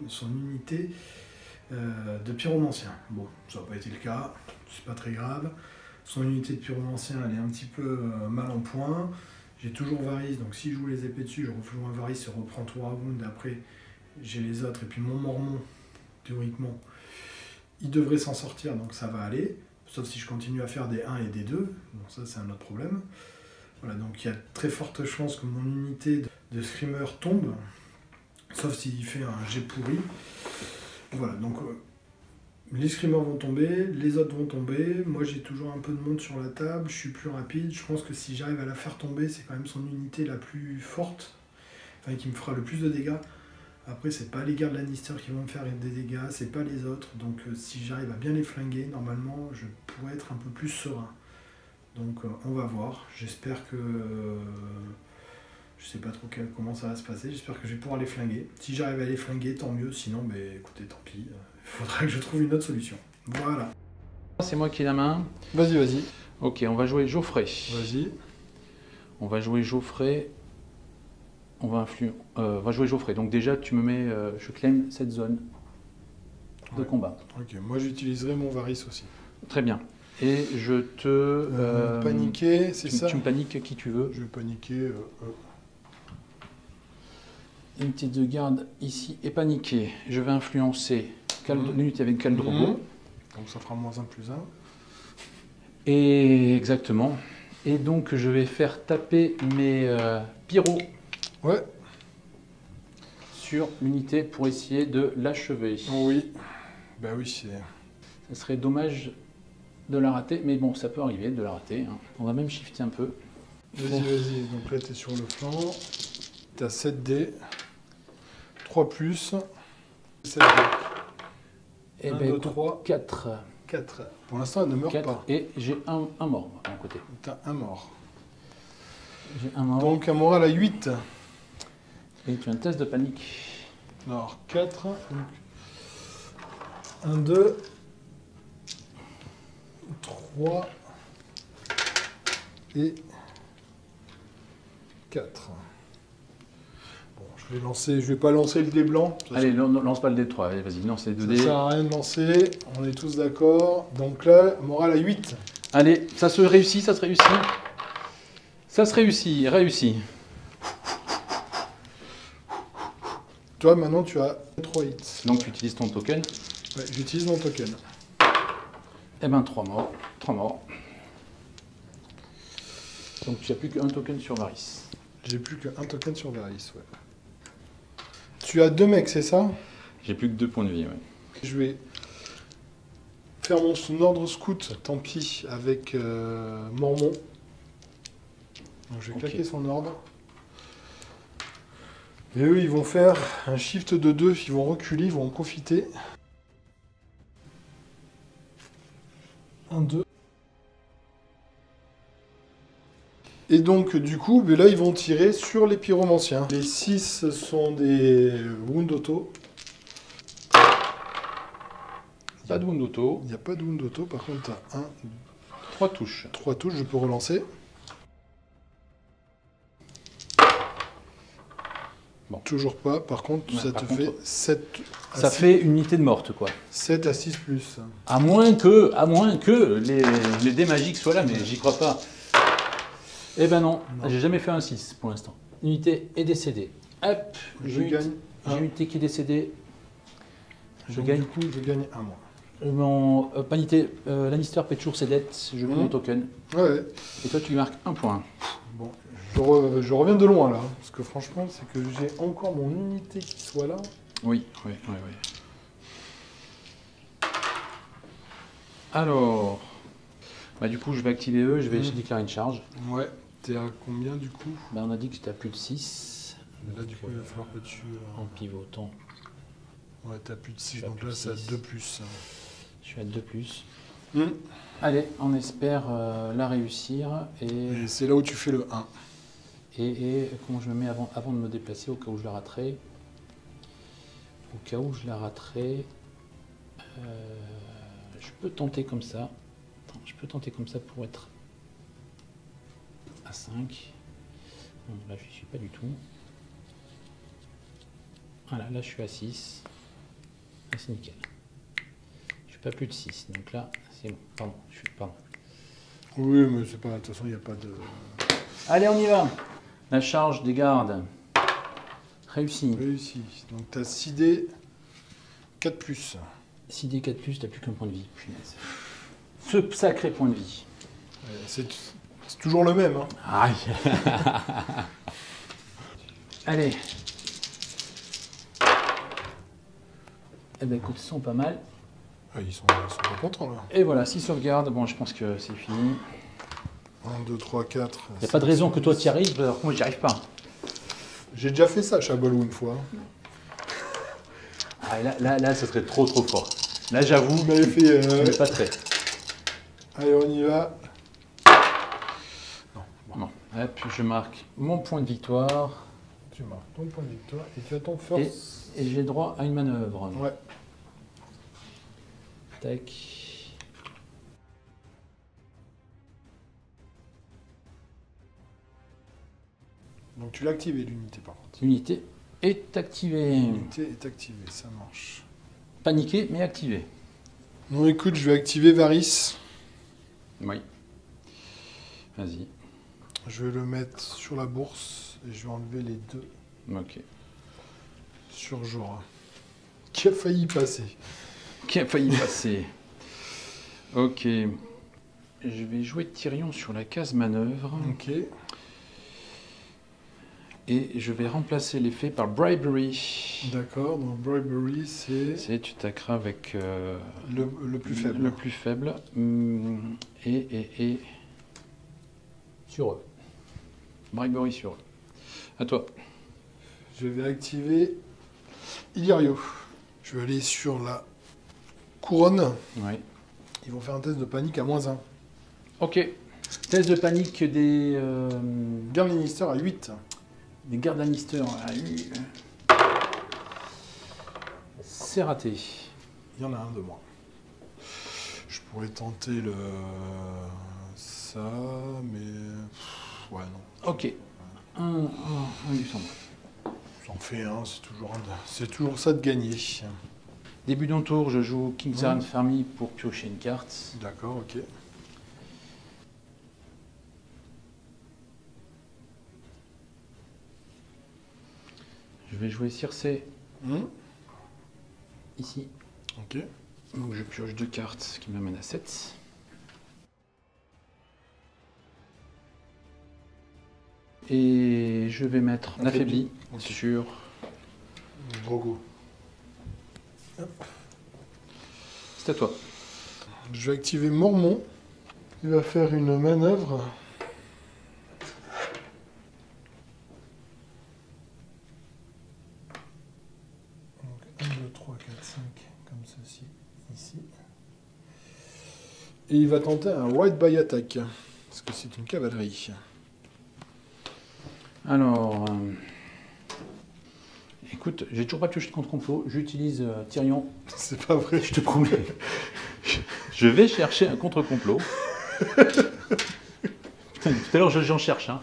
son unité de pyromancien. Bon, ça n'a pas été le cas, c'est pas très grave. Son unité de pyromancien, elle est un petit peu mal en point. J'ai toujours Varys, donc si je joue les épées dessus, je rejoins Varys, je reprends tout Wound, après j'ai les autres, et puis mon Mormon, théoriquement, il devrait s'en sortir, donc ça va aller. Sauf si je continue à faire des 1 et des 2, bon ça c'est un autre problème. Voilà, donc il y a très forte chance que mon unité de Screamer tombe, sauf s'il fait un jet pourri. Voilà, donc les Screamers vont tomber, les autres vont tomber, moi j'ai toujours un peu de monde sur la table, je suis plus rapide, je pense que si j'arrive à la faire tomber, c'est quand même son unité la plus forte, enfin qui me fera le plus de dégâts. Après, c'est pas les gardes Lannister qui vont me faire des dégâts, c'est pas les autres. Donc, si j'arrive à bien les flinguer, normalement, je pourrais être un peu plus serein. Donc, on va voir. J'espère que... je sais pas trop comment ça va se passer. J'espère que je vais pouvoir les flinguer. Si j'arrive à les flinguer, tant mieux. Sinon, ben, écoutez, tant pis. Il faudra que je trouve une autre solution. Voilà. C'est moi qui ai la main. Vas-y, vas-y. Ok, on va jouer Geoffrey. Vas-y. On va jouer Geoffrey. On va jouer Geoffrey. Donc déjà, tu me mets, je claim cette zone de combat. Ok, moi j'utiliserai mon Varys aussi. Très bien. Et je te... paniquer, c'est ça? Tu me paniques qui tu veux. Je vais paniquer... Unité de garde ici est paniquée. Je vais influencer l'unité avec Khal Drogo. Donc ça fera -1 +1. Et exactement. Et donc je vais faire taper mes pyros. Ouais. Sur l'unité pour essayer de l'achever. Oui. Bah oui, c'est... Ça serait dommage de la rater, mais bon, ça peut arriver de la rater. Hein. On va même shifter un peu. Vas-y, vas-y. Donc là, tu es sur le flanc. Tu as 7 dés. 3 plus. 7 dés. Et 1, ben, 2, 3. 4. 4. Pour l'instant, elle ne meurt 4, pas. et j'ai un mort à mon côté. Tu as un mort. J'ai un mort. Donc un moral à 8. Et tu as un test de panique. Alors 4. 1, 2. 3. Et 4. Bon, je vais pas lancer le dé blanc. Allez, lance pas le dé de 3, allez, vas-y, lance les 2 Ça dés. sert à rien de lancer, on est tous d'accord. Donc là, moral à 8. Allez, ça se réussit, ça se réussit. Ça se réussit, réussi. Toi, maintenant, tu as 3 hits. Donc tu utilises ton token. Ouais, j'utilise mon token. Eh ben 3 morts. 3 morts. Donc tu n'as plus qu'un token sur Varys. J'ai plus qu'un token sur Varys, ouais. Tu as 2 mecs, c'est ça? J'ai plus que 2 points de vie, ouais. Je vais faire mon ordre scout, tant pis, avec Mormon. Donc je vais claquer son ordre. Et eux, ils vont faire un shift de 2, ils vont reculer, ils vont en profiter. 1, 2. Et donc, du coup, ben là, ils vont tirer sur les pyromanciens. Les 6 sont des wound auto. Pas de wound auto. Il n'y a pas de wound auto, par contre, tu as 1, 3 touches. 3 touches, je peux relancer. Bon. Toujours pas, par contre, Ouais, ça par te contre, fait 7 à Ça 6, fait une unité de morte, quoi. 7 à 6 plus. À moins que les dés magiques soient là, mais j'y crois pas. Eh ben non, Non. j'ai jamais fait un 6 pour l'instant. L'unité est décédée. Hop, Je gagne j'ai une unité qui est décédée. Je Donc, gagne. Du coup, je gagne 1 mois. Mon panité, Lannister paie toujours ses dettes, je mets mon token. Ouais, ouais. Et toi, tu lui marques un point. Bon, je reviens de loin là, parce que franchement, c'est que j'ai encore mon unité qui soit là. Oui. Alors, bah, du coup, je vais activer eux, je vais déclarer une charge. Ouais. T'es à combien du coup? Ben, on a dit que j'étais à plus de 6. Là, du coup, il va falloir que tu. En pivotant. Ouais, t'as plus de 6, Je suis à donc plus là, de c'est à 6. 2 plus. Je suis à 2 plus. Hmm. Allez, on espère la réussir. Et c'est là où tu fais le 1. Et comment je me mets avant de me déplacer au cas où je la raterai. Au cas où je la raterai, je peux tenter comme ça. Attends, je peux tenter comme ça pour être à 5. Non, là, je n'y suis pas du tout. Voilà, là, je suis à 6. Là, c'est nickel. Je suis pas plus de 6. Donc là, c'est bon. Pardon, pardon. Oui, mais c'est pas. De toute façon, il n'y a pas de. Allez, on y va. La charge des gardes. Réussi. Réussi. Donc t'as 6D, 4 plus. 6D 4 plus, t'as plus qu'un point de vie. Punaise. Ce sacré point de vie. C'est toujours le même. Hein. Aïe. Allez. Eh ben écoute, ils sont pas mal. Ah, ils sont pas contents là. Et voilà, 6 sauvegardes. Bon, je pense que c'est fini. 1, 2, 3, 4. Il n'y a pas de raison que toi tu y arrives, alors que moi j'y arrive pas. J'ai déjà fait ça, Chabalou, une fois. Ah, là, ça serait trop fort. Là, j'avoue, Vous m'avez fait. je n'ai pas de fait. Allez, on y va. Bon, hop, je marque mon point de victoire. Tu marques ton point de victoire et tu as ton force. Et j'ai droit à une manœuvre. Ouais. Tac. Donc tu l'as activé l'unité par contre. L'unité est activée. L'unité est activée, ça marche. Paniqué, mais activé. Non, écoute, je vais activer Varys. Oui. Vas-y. Je vais le mettre sur la bourse et je vais enlever les 2 Ok. sur Jorah. Qui a failli passer. Qui a failli passer. Ok. Je vais jouer Tyrion sur la case manœuvre. Ok. Et je vais remplacer l'effet par Bribery. D'accord, donc Bribery, c'est Tu t'accras avec le plus faible. Le plus faible. Et sur eux. Bribery sur eux. À toi. Je vais activer Illyrio. Je vais aller sur la couronne. Oui. Ils vont faire un test de panique à -1. Ok. Test de panique des Garde Lannister à 8. gardes Lannister. C'est raté. Il y en a un de moins. Je pourrais tenter le ça, mais ouais non. Ok. Un du sang. J'en fais un, c'est toujours ça de gagner. Début d'un tour, je joue Kingsland Farmy pour piocher une carte. D'accord, ok. Je vais jouer Circe ici. Ok. Donc je pioche 2 cartes, ce qui m'amène à 7. Et je vais mettre l'affaibli Ok. sur... Drogo. C'est à toi. Je vais activer Mormon. Il va faire une manœuvre. Donc 1, 2, 3, 4, 5, comme ceci, ici. Et il va tenter un Ride by Attack, parce que c'est une cavalerie. Alors... écoute, j'ai toujours pas pioché de contre-complot. J'utilise Tyrion. C'est pas vrai. Je te promets. Je vais chercher un contre-complot. Putain, tout à l'heure, j'en cherche. Hein.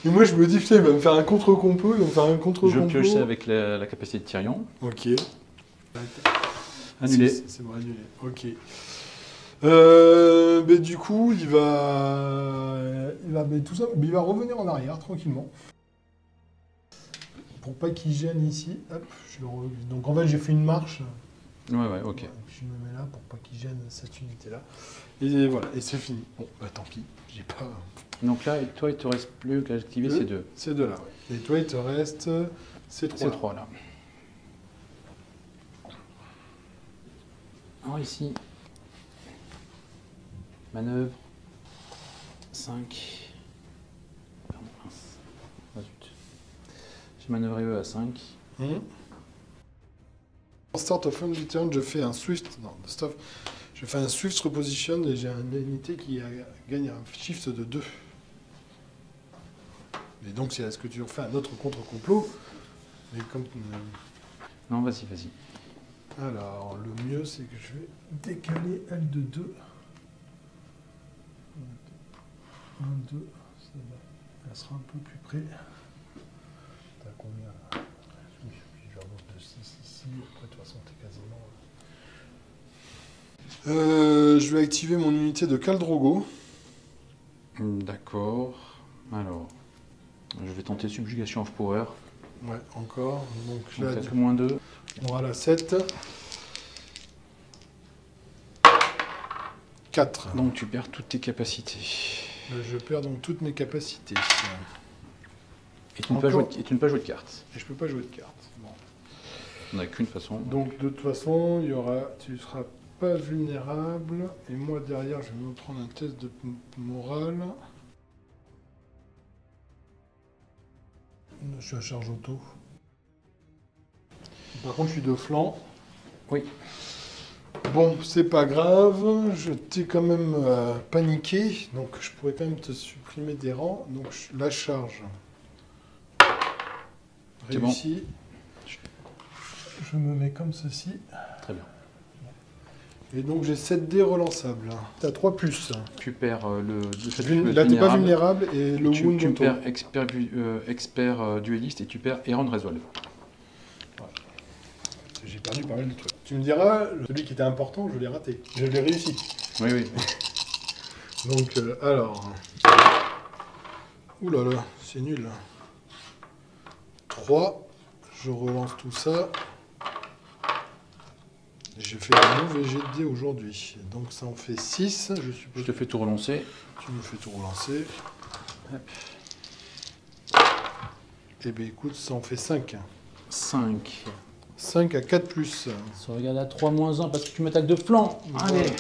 Et moi je me dis, putain, il va me faire un contre-complot, il va me faire un Je contre-complot. pioche ça avec la capacité de Tyrion. Ok. Annulé. C'est bon, annulé. Ok. Mais du coup, il va tout ça, mais il va revenir en arrière tranquillement. Pour pas qu'il gêne ici. Hop, donc en fait, j'ai fait une marche. Ouais, ok. Et puis je me mets là pour pas qu'il gêne cette unité-là. Et voilà, et c'est fini. Bon, bah tant pis, j'ai pas. Donc là, et toi, il te reste plus qu'à activer ces deux. Ces deux-là, ouais. Et toi, il te reste ces trois. Ces trois là. Alors ici, manœuvre 5. J'ai manœuvré E à 5. En start of end turn, je fais un swift. Non, de stuff. Je fais un swift reposition et j'ai une unité qui gagne un shift de 2. Et donc, est-ce que tu refais un autre contre-complot? Mais comme. Non, vas-y, vas-y. Alors, le mieux, c'est que je vais décaler elle de 2. 1, 2, ça va. Elle sera un peu plus près. T'as combien là? Oui, puis je remonte de 6 ici. Après, de toute façon, t'es quasiment. Je vais activer mon unité de Khal Drogo. D'accord. Alors, je vais tenter Subjugation of Power. Ouais, encore. Donc Donc, là, t'as que -2. voilà, 7. 4. Donc, tu perds toutes tes capacités. Je perds donc toutes mes capacités. Et tu ne peux pas jouer de cartes. Et je peux pas jouer de cartes. Bon. On n'a qu'une façon. Donc de toute façon, tu ne seras pas vulnérable. Et moi derrière, je vais me prendre un test de morale. Je suis à charge auto. Par contre, je suis de flanc. Oui. Bon, c'est pas grave. Je t'ai quand même paniqué. Donc je pourrais quand même te supprimer des rangs. Donc la charge. C'est Réussi. Je me mets comme ceci. Très bien. Et donc j'ai 7 dés relançables. T'as 3 plus. Tu perds le fait que tu peux Là, être t'es pas vulnérable. vulnérable et le wound Tu auto. perds expert dueliste et tu perds Errand Resolve. J'ai perdu pas mal de trucs. Tu me diras, celui qui était important, je l'ai raté. Je l'ai réussi. Oui, oui. Donc, alors... Ouh là là, c'est nul. 3. Je relance tout ça. J'ai fait un mauvais jet de dés aujourd'hui. Donc ça en fait 6, je suppose. Je te fais tout relancer. Tu me fais tout relancer. Hop. Eh bien écoute, ça en fait 5. 5. 5 à 4 plus. Sauvegarde à 3-1 parce que tu m'attaques de flanc. Voilà. Allez.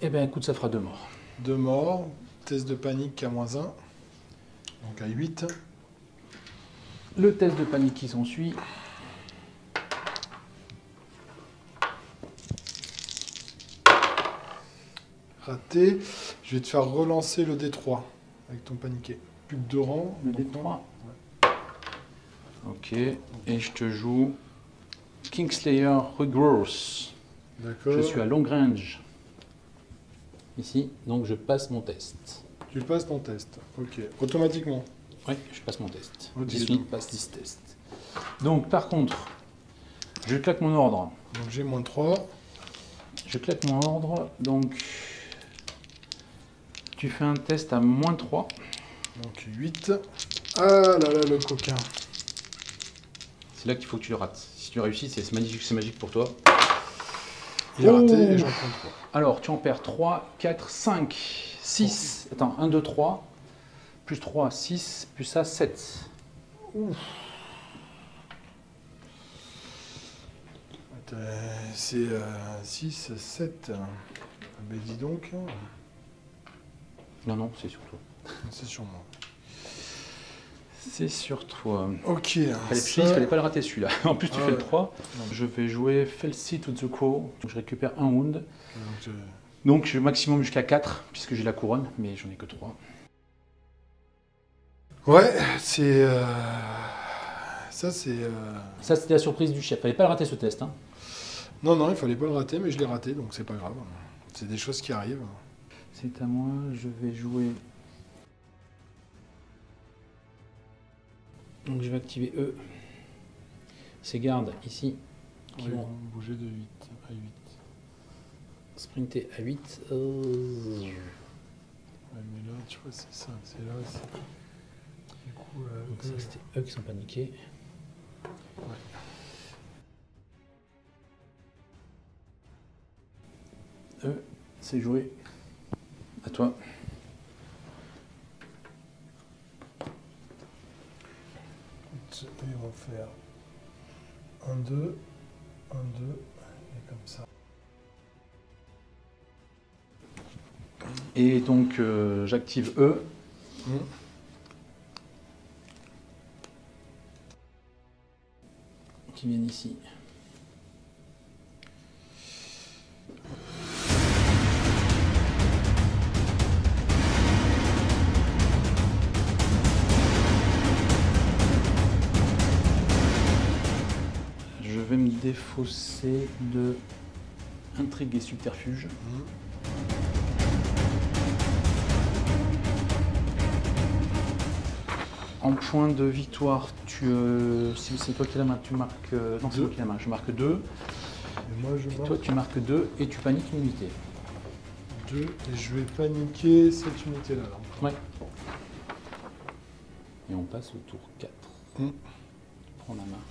Eh bien écoute, ça fera 2 morts. 2 morts. Test de panique à -1. Donc à 8. Le test de panique qui s'ensuit. Raté. Je vais te faire relancer le D3 avec ton paniqué. Plus que 2 rangs. Le donc D3. Ok. Et je te joue Kingslayer Regrowth. D'accord. Je suis à long range. Ici, donc je passe mon test. Tu passes ton test. Ok. Automatiquement. Oui, je passe mon test. Ok. 18 passe 10 tests. Donc par contre, je claque mon ordre. Donc j'ai -3. Je claque mon ordre, donc tu fais un test à -3. Donc 8. Ah là là, le coquin. C'est là qu'il faut que tu le rates. Si tu réussis, c'est magique pour toi. Il est raté Oh. et j'en prends 3. Alors, tu en perds 3, 4, 5, 6. Attends, 1, 2, 3. Plus 3, 6. Plus ça, 7. Ouf. C'est 6, 7. Ben dis donc. Non, non, c'est sur toi. C'est sur moi. C'est sur toi. Ok. Il fallait pas le rater celui-là. En plus, tu Ah fais le ouais. 3. Je vais jouer Felsi to the Crow. Je récupère un wound. Donc, Donc, je vais maximum jusqu'à 4, puisque j'ai la couronne, mais j'en ai que 3. ouais, c'est... Ça, c'est... Ça, c'était la surprise du chef. Fallait pas le rater ce test. Hein. Non, non, il fallait pas le rater, mais je l'ai raté, donc c'est pas grave. C'est des choses qui arrivent. C'est à moi. Je vais jouer. Donc, je vais activer E. Ces gardes ici qui Ils vont vont bouger de 8 à 8. sprinter à 8. Ouais, mais là, tu vois, c'est ça. C'est là, c'est... Du coup, Donc, ça, c'était eux qui sont paniqués. Eux, c'est joué. À toi. Ils vont faire 1, 2, 1, 2, et comme ça. Et donc, j'active E. qui viennent ici. Je vais me défausser de intrigue et subterfuge. En point de victoire, si c'est toi qui la main, tu marques. Non, c'est toi qui la main, je marque 2. Et moi, je marque Toi, tu marques 2 et tu paniques une unité. 2 et je vais paniquer cette unité-là. Ouais. Et on passe au tour 4. Prends la main.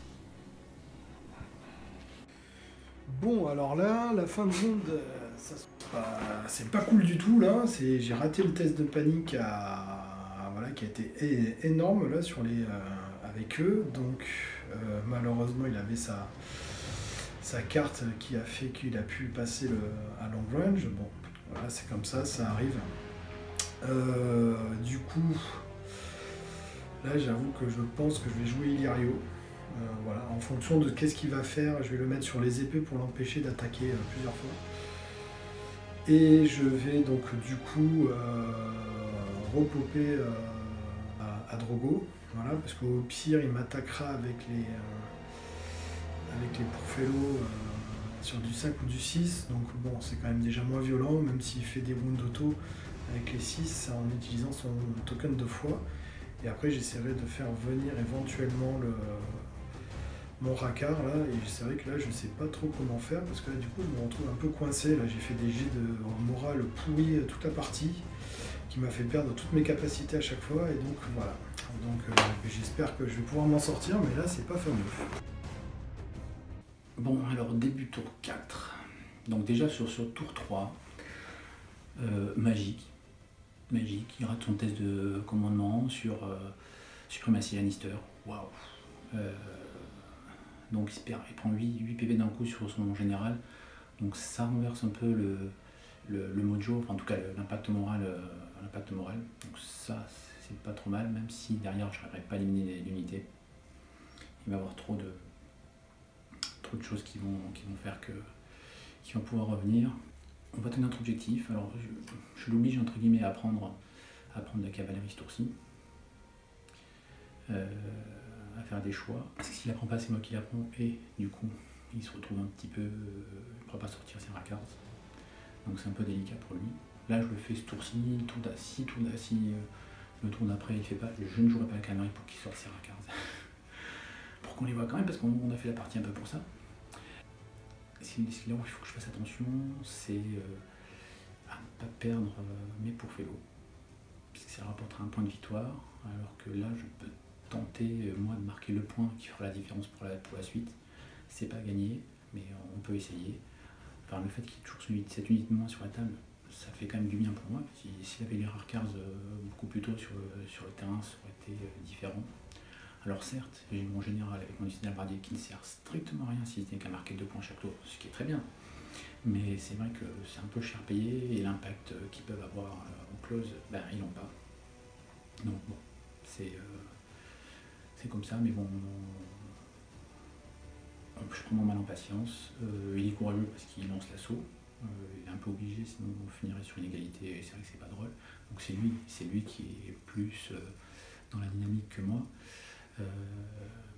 Bon, alors là, la fin de ronde, c'est pas cool du tout là. J'ai raté le test de panique voilà, qui a été énorme là avec eux. Donc malheureusement, il avait sa carte qui a fait qu'il a pu passer à long range. Bon, voilà, c'est comme ça arrive. Du coup, là, j'avoue que je pense que je vais jouer Illyrio. Voilà, en fonction de qu'est-ce qu'il va faire, je vais le mettre sur les épées pour l'empêcher d'attaquer plusieurs fois. Et je vais donc du coup repopper à Drogo, voilà, parce qu'au pire il m'attaquera avec les Porfello sur du 5 ou du 6, donc bon, c'est quand même déjà moins violent, même s'il fait des wounds auto avec les 6 en utilisant son token de foi. Et après j'essaierai de faire venir éventuellement mon Racar là, et c'est vrai que là je sais pas trop comment faire parce que là du coup je me retrouve un peu coincé. Là j'ai fait des jets de morale pourri toute la partie qui m'a fait perdre toutes mes capacités à chaque fois, et donc voilà. Donc j'espère que je vais pouvoir m'en sortir, mais là c'est pas fameux. Bon, alors début tour 4. Donc déjà sur tour 3, magique, il rate son test de commandement sur suprématie Lannister. Waouh. Donc il prend 8 PV d'un coup sur son général. Donc ça renverse un peu le mojo, enfin en tout cas l'impact moral. Donc ça c'est pas trop mal, même si derrière je n'arriverai pas à éliminer l'unité. Il va y avoir trop de choses qui vont faire qu'il va pouvoir revenir. On va tenir notre objectif. Alors je l'oblige entre guillemets à prendre de la cavalerie ce tour-ci. À faire des choix. Parce que s'il la prend pas, c'est moi qui la prends, et du coup il se retrouve un petit peu. Il ne pourra pas sortir ses Rakars. Donc c'est un peu délicat pour lui. Là je le fais ce tour-ci, le tour d'après il ne fait pas. Je ne jouerai pas la cavalerie pour qu'il sorte ses Rakars. Pour qu'on les voit quand même, parce qu'on a fait la partie un peu pour ça. Ce là où il faut que je fasse attention, c'est à ne pas perdre mes Porfello, puisque ça rapportera un point de victoire, alors que là je peux tenter moi de marquer le point qui fera la différence pour la suite. C'est pas gagné, mais on peut essayer. Enfin, le fait qu'il y ait toujours cette unité de moins sur la table, ça fait quand même du bien pour moi. S'il avait les Rakars beaucoup plus tôt sur le terrain, ça aurait été différent. Alors certes, j'ai mon général avec mon décisionnaire bardier qui ne sert strictement à rien si ce n'est qu'à marquer 2 points chaque tour, ce qui est très bien. Mais c'est vrai que c'est un peu cher payé, et l'impact qu'ils peuvent avoir en close, ben, ils l'ont pas. Donc bon, c'est comme ça, mais bon, je prends mon mal en patience. Il est courageux parce qu'il lance l'assaut. Il est un peu obligé, sinon on finirait sur une égalité, et c'est vrai que c'est pas drôle. Donc c'est lui qui est plus dans la dynamique que moi.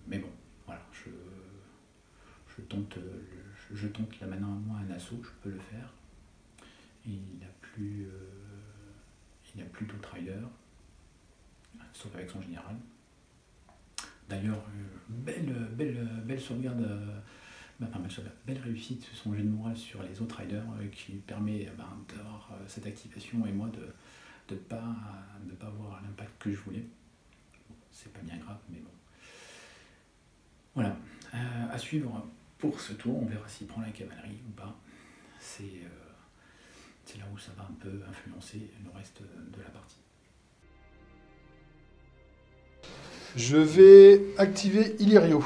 Mais bon, voilà, je tente là maintenant moi un assaut, je peux le faire. Et il n'a plus d'autres riders, sauf avec son général. D'ailleurs, belle sauvegarde, belle réussite son jet de morale sur les autres riders qui permet d'avoir cette activation, et moi de ne pas avoir l'impact que je voulais. C'est pas bien grave, mais bon. Voilà, à suivre pour ce tour, on verra s'il prend la cavalerie ou pas. C'est là où ça va un peu influencer le reste de la partie. Je vais activer Illyrio.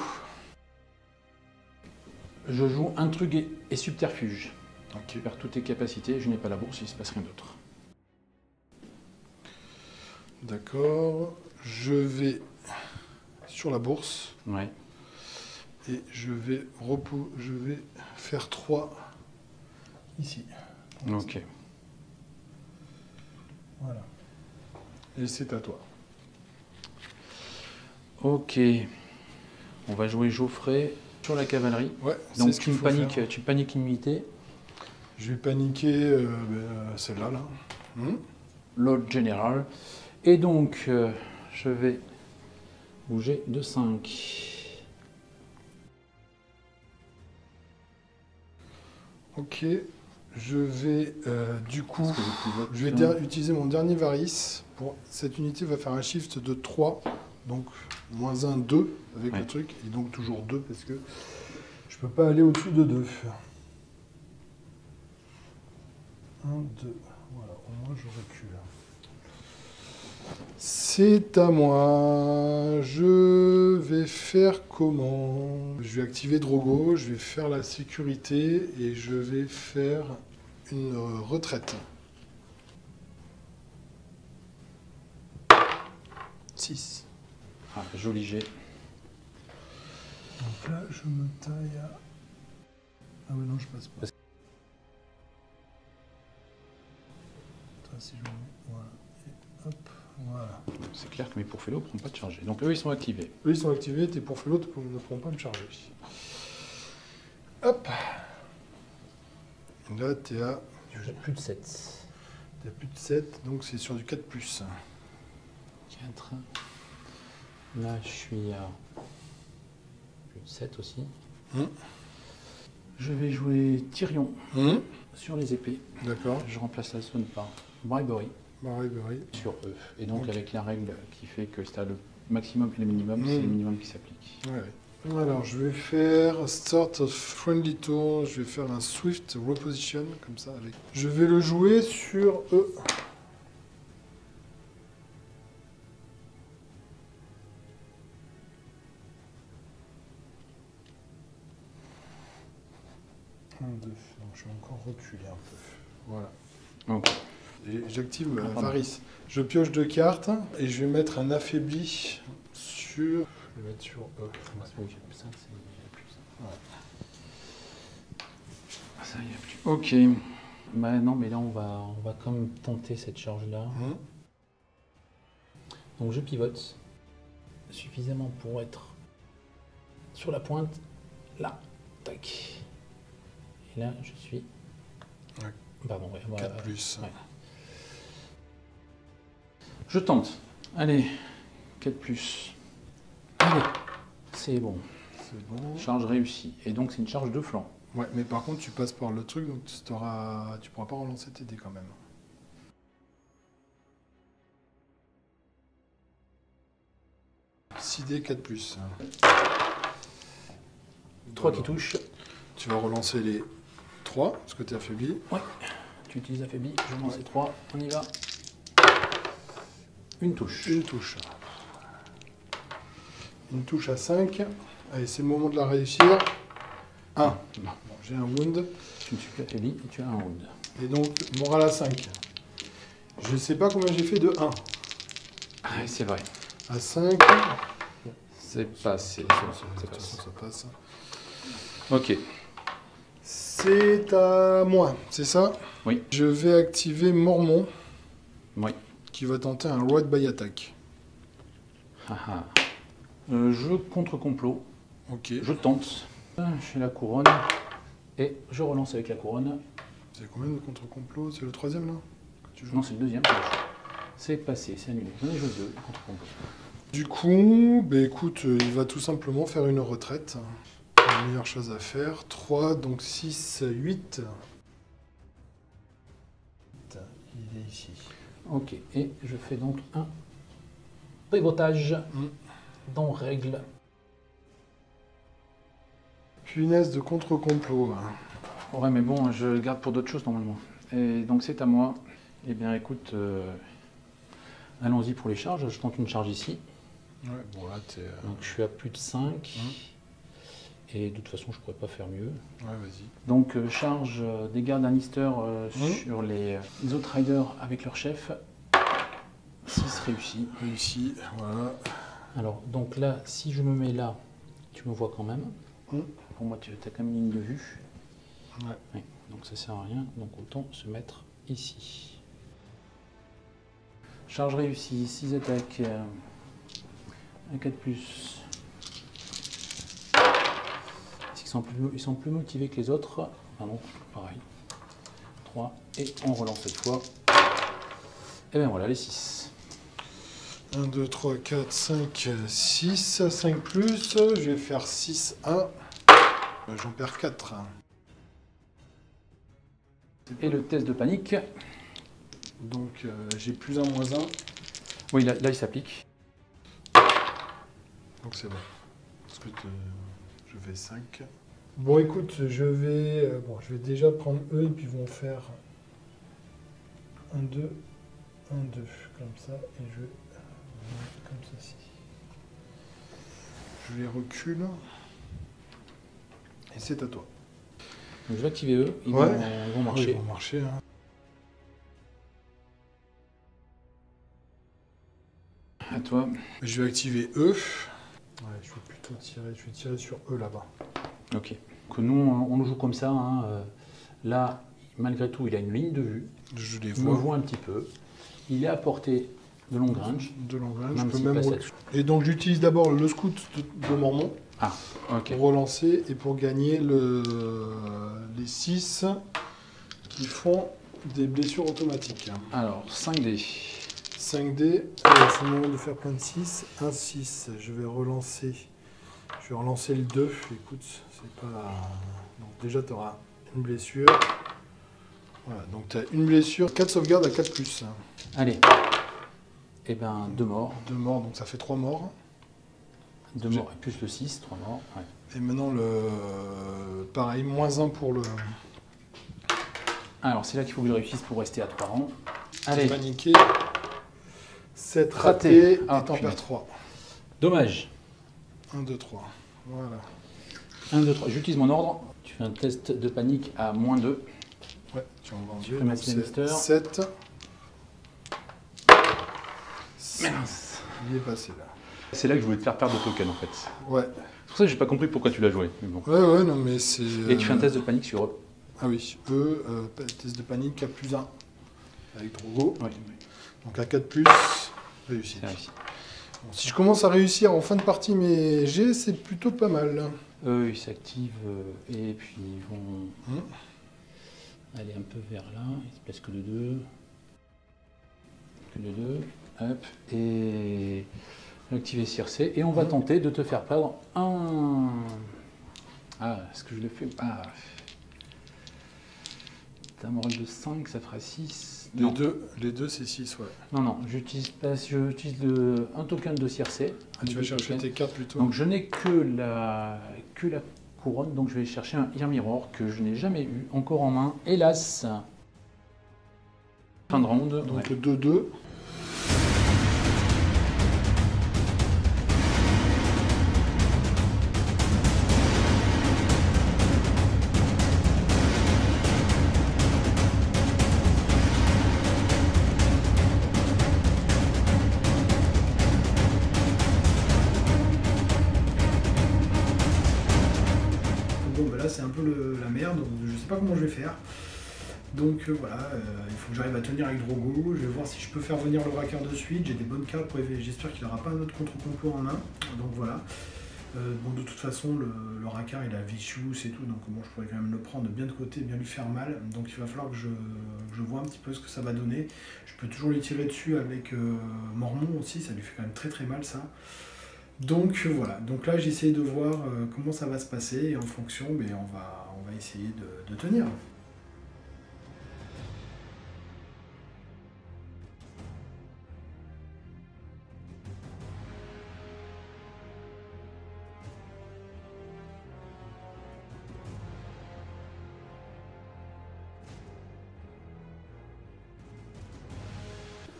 Je joue intrigue et subterfuge. Ok. Tu perds toutes tes capacités, je n'ai pas la bourse, il ne se passe rien d'autre. D'accord. Je vais sur la bourse. Ouais. Et je vais faire 3 ici. Ok. Voilà. Et c'est à toi. Ok. On va jouer Geoffrey sur la cavalerie. Ouais, Donc c'est ce tu qu'il me faut paniques, faire. tu paniques une unité. Je vais paniquer celle-là. Là. L'autre général. Et donc, je vais bouger de 5. Ok. Je vais du coup, Est-ce que je pivote je vais utiliser mon dernier varice. Cette unité va faire un shift de 3. Donc, -1, 2 avec le truc. Et donc toujours 2 parce que je peux pas aller au-dessus de 2. 1, 2. Voilà, au moins je recule. C'est à moi. Je vais faire comment? Je vais activer Drogo, je vais faire la sécurité et je vais faire une retraite. 6. Ah, joli jet. Donc là, je me taille à... Ah oui, non, je passe pas. Si je me mets... Voilà. Et hop, voilà. C'est clair que mes pourfellots ne prennent pas de charger. Donc eux, ils sont activés. Eux, ils sont activés, tes pourfellots ne pourront pas me charger. Hop. Et là, tu es à... J'ai plus de 7. Tu as plus de 7, donc c'est sur du 4+. 4. Là, je suis à plus de 7 aussi. Je vais jouer Tyrion sur les épées. D'accord. Je remplace la zone par Bribery sur eux. Et donc avec la règle qui fait que c'est le maximum et le minimum, c'est le minimum qui s'applique. Ouais. Alors je vais faire Start of Friendly Tour, je vais faire un Swift Reposition, comme ça. Je vais le jouer sur eux. Donc je vais encore reculer un peu. Voilà. Ok. Et j'active ma varice. Je pioche 2 cartes et je vais mettre un affaibli sur... Je vais mettre sur eux. Ça, il n'y a plus. Ok. Bah non, mais là, on va quand même tenter cette charge-là. Donc je pivote suffisamment pour être sur la pointe. Là. Tac. Et là, je suis... Pardon, ouais, 4+. Ouais. Je tente. Allez, 4+. Allez, c'est bon. C'est bon. Charge réussie. Et donc, c'est une charge de flanc. Ouais, mais par contre, tu passes par le truc, donc tu pourras pas relancer tes dés quand même. 6 dés, 4+. 3 qui touchent. Tu vas relancer les 3, parce que tu es affaibli. Ouais. Tu utilises affaibli. Je lance les 3. On y va. Une touche. Une touche. Une touche à 5. Allez, c'est le moment de la réussir. 1. Bon, j'ai un wound. Tu ne suis plus affaibli et tu as un wound. Et donc, morale à 5. Je sais pas combien j'ai fait de 1. Ah, c'est vrai. À 5. C'est passé. Ça passe. Ok. C'est à moi, c'est ça? Oui. Je vais activer Mormon. Oui. Qui va tenter un Ride by Attack. Je contre-complot. Ok. Je tente. J'ai la couronne. Et je relance avec la couronne. C'est combien de contre-complot? C'est le 3e là que tu joues? Non, c'est le 2e. C'est passé, c'est annulé. J'en ai joué 2, contre-complot. Du coup, bah écoute, il va tout simplement faire une retraite. La meilleure chose à faire. 3, donc 6, 8. Il est ici. Ok, et je fais donc un pivotage dans règle. Punaise de contre-complot. Ouais, mais bon, je le garde pour d'autres choses normalement. Et donc c'est à moi. Eh bien écoute, allons-y pour les charges. Je tente une charge ici. Ouais, bon là t'es... Donc je suis à plus de 5. Et de toute façon, je pourrais pas faire mieux. Ouais, vas-y. Donc charge des gardes Lannister sur les Outriders avec leur chef. 6 réussi. Réussi, voilà. Alors, donc là, si je me mets là, tu me vois quand même. Pour moi, tu as quand même une ligne de vue. Ouais. Ouais, donc ça sert à rien, donc autant se mettre ici. Charge réussie, 6 attaques, un 4+. Ils sont plus motivés que les autres. Ah non, pareil. 3, et on relance cette fois. Et bien voilà, les 6. 1, 2, 3, 4, 5, 6, 5 plus, je vais faire 6, 1. J'en perds 4. Et le test de panique. Donc j'ai plus 1, moins 1. Oui, là il s'applique. Donc c'est bon. Parce que je fais 5. Bon écoute, je vais déjà prendre eux et puis ils vont faire 1, 2, 1, 2, comme ça, et je vais mettre comme ceci. Je les recule. Et c'est à toi. Donc je vais activer eux, ils Ouais. vont marcher. Ils vont marcher. Hein. À toi. Je vais activer eux. Ouais, je vais plutôt tirer sur eux là-bas. Ok. Que nous, on le joue comme ça. Hein. Là, malgré tout, il a une ligne de vue. Je les Il me vois. voit un petit peu. Il est à portée de long range. De long range, Même je peux s'il même passe reculer. Et donc j'utilise d'abord le scout de Mormon Ah, ok. pour relancer et pour gagner les 6 qui font des blessures automatiques. Alors, 5D. 5D, c'est le moment de faire plein de 6. 1, 6, je vais relancer le 2. Écoute, c'est pas... Donc déjà tu auras une blessure. Voilà, donc tu as une blessure, 4 sauvegardes à 4+. Allez. Et ben, 2 morts. 2 morts, donc ça fait 3 morts. 2 morts et plus le 6, 3 morts. Ouais. Et maintenant, pareil, moins 1 pour le Alors, c'est là qu'il faut que je réussisse pour rester à 3 rangs. Allez. paniquer. 7 Raté. ratés, Ah, et t'en punaise. perds 3. Dommage. 1, 2, 3. Voilà. 1, 2, 3. J'utilise mon ordre. Tu fais un test de panique à -2. Ouais, tu en vas Tu peux mettre les misters. 7. Mince. Il est passé là. C'est là que je voulais te faire perdre de token en fait. Ouais. C'est pour ça que j'ai pas compris pourquoi tu l'as joué. Mais bon. Ouais, non, mais c'est. Et tu fais un test de panique sur eux. Ah oui, test de panique à +1 avec Drogo. Oui, Donc à 4+, réussi. c'est réussi. Bon, si je commence à réussir en fin de partie mes G, c'est plutôt pas mal. Eux, ils s'activent et puis ils vont aller un peu vers là. Ils se placent que de 2. Que de 2. Hop. Et activer Circé. Et on va tenter de te faire perdre un. Ah, est-ce que je le fais? Ah. T'as un moral de 5, ça fera 6. Les deux c'est 6, ouais. Non, j'utilise un token de Circé. Ah, tu vas chercher tes cartes plutôt. Donc je n'ai que la couronne, donc je vais chercher un Ear Mirror que je n'ai jamais eu encore en main, hélas. Fin de round. Donc Ouais. 2-2. Bon, bah là, c'est un peu la merde, donc je sais pas comment je vais faire. Donc voilà, il faut que j'arrive à tenir avec Drogo. Je vais voir si je peux faire venir le Racker de suite. J'ai des bonnes cartes pour j'espère qu'il n'aura pas un autre contre-complot en main. Donc voilà. Bon, de toute façon, le Racker il a Vicious et tout, donc bon, je pourrais quand même le prendre bien de côté, bien lui faire mal. Donc il va falloir que je vois un petit peu ce que ça va donner. Je peux toujours lui tirer dessus avec Mormon aussi, ça lui fait quand même très très mal ça. Donc voilà, donc là j'essaie de voir comment ça va se passer et en fonction, on va essayer de tenir.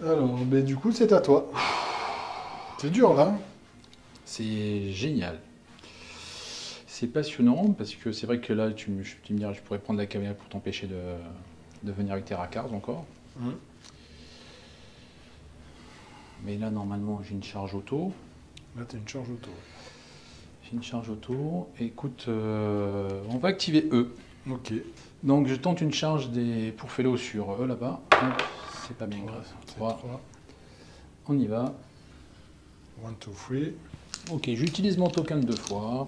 Alors, du coup, c'est à toi. C'est dur là. C'est génial. C'est passionnant parce que c'est vrai que là, tu me diras, je pourrais prendre la caméra pour t'empêcher de venir avec tes Rackars encore. Mais là, normalement, j'ai une charge auto. Là, t'as une charge auto. J'ai fait une charge autour. Et écoute, on va activer E. Ok. Donc je tente une charge pour Fellow sur E là-bas. Hop, c'est pas bien grave. 3. On y va. 1, 2, 3. Ok, j'utilise mon token 2 fois.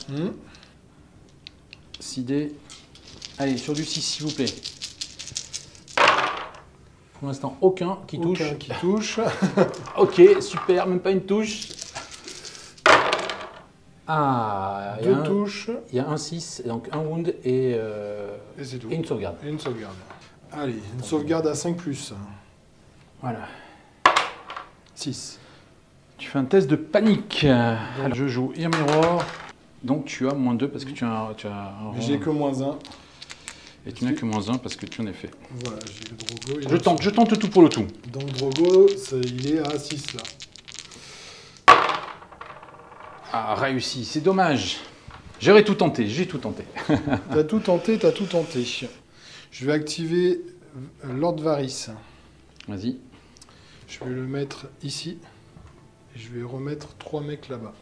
6 dés. Allez, sur du 6 s'il vous plaît. Pour l'instant, aucun qui touche. Aucun qui touche. Ok, super, même pas une touche. Ah, Deux touches. Il y a un 6, donc un wound et c'est tout. une sauvegarde. Et une sauvegarde. Allez, une sauvegarde à 5+. Voilà. 6. Tu fais un test de panique. Alors, je joue Ear Mirror. Donc tu as -2 parce que tu as un Mais j'ai que -1. Et tu n'as que -1 parce que tu en es fait. Voilà, j'ai le Drogo. Je tente tout pour le tout. Donc Drogo, il est à 6 là. Ah, réussi, c'est dommage. J'aurais tout tenté, j'ai tout tenté. T'as tout tenté, t'as tout tenté. Je vais activer Lord Varys. Vas-y. Je vais le mettre ici. Et je vais remettre 3 mecs là-bas.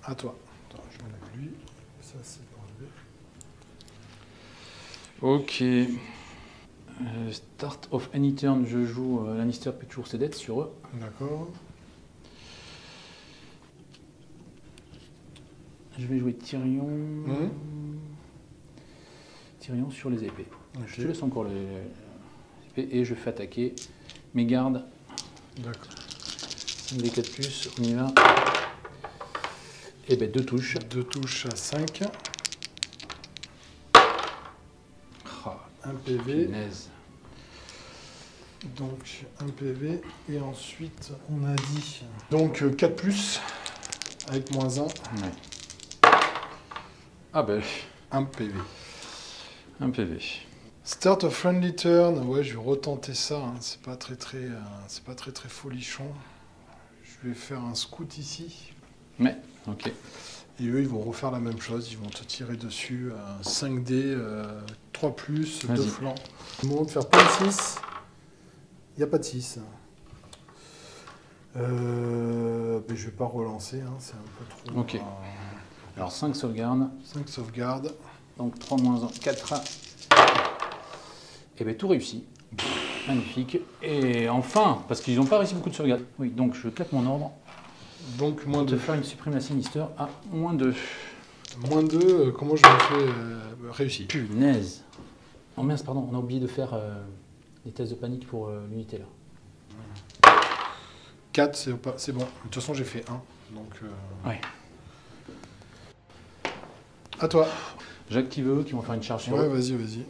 À toi. Attends, je m'enlève lui. Ça, c'est enlevé. Ok. Start of any turn, je joue Lannister paie toujours ses dettes sur eux. D'accord. Je vais jouer Tyrion. Tyrion sur les épées. Okay. Je te laisse encore les épées et je fais attaquer mes gardes. D'accord. 5 des 4+, on y va. Et ben 2 touches. 2 touches à 5. Ah, 1 PV. punaise. Donc 1 PV. Et ensuite, on a dit. Donc 4+, avec -1. Ouais. Ah ben, 1 PV. 1 PV. Start a friendly turn. Ouais, je vais retenter ça. Hein. C'est pas très folichon. Je vais faire un scout ici. Ouais, ok. Et eux, ils vont refaire la même chose. Ils vont te tirer dessus. 5D, 3+, 2 flancs. Au moment de faire pas de 6, il n'y a pas de 6. Mais je vais pas relancer. Hein. C'est un peu trop. Ok. Alors 5 sauvegardes. 5 sauvegardes. Donc 3 -1, 4. Et bien tout réussi. Magnifique. Et enfin, parce qu'ils n'ont pas réussi beaucoup de sauvegardes. Oui, donc je claque mon ordre. Donc Pour te -2. faire une supprime la Sinister à -2. -2, comment je me fais réussi? Punaise. Oh mince, pardon, on a oublié de faire les tests de panique pour l'unité là. 4, c'est bon. De toute façon, j'ai fait 1. Donc, Ouais. À toi. J'active eux qui vont faire une charge sur Ouais, eux. vas-y, vas-y.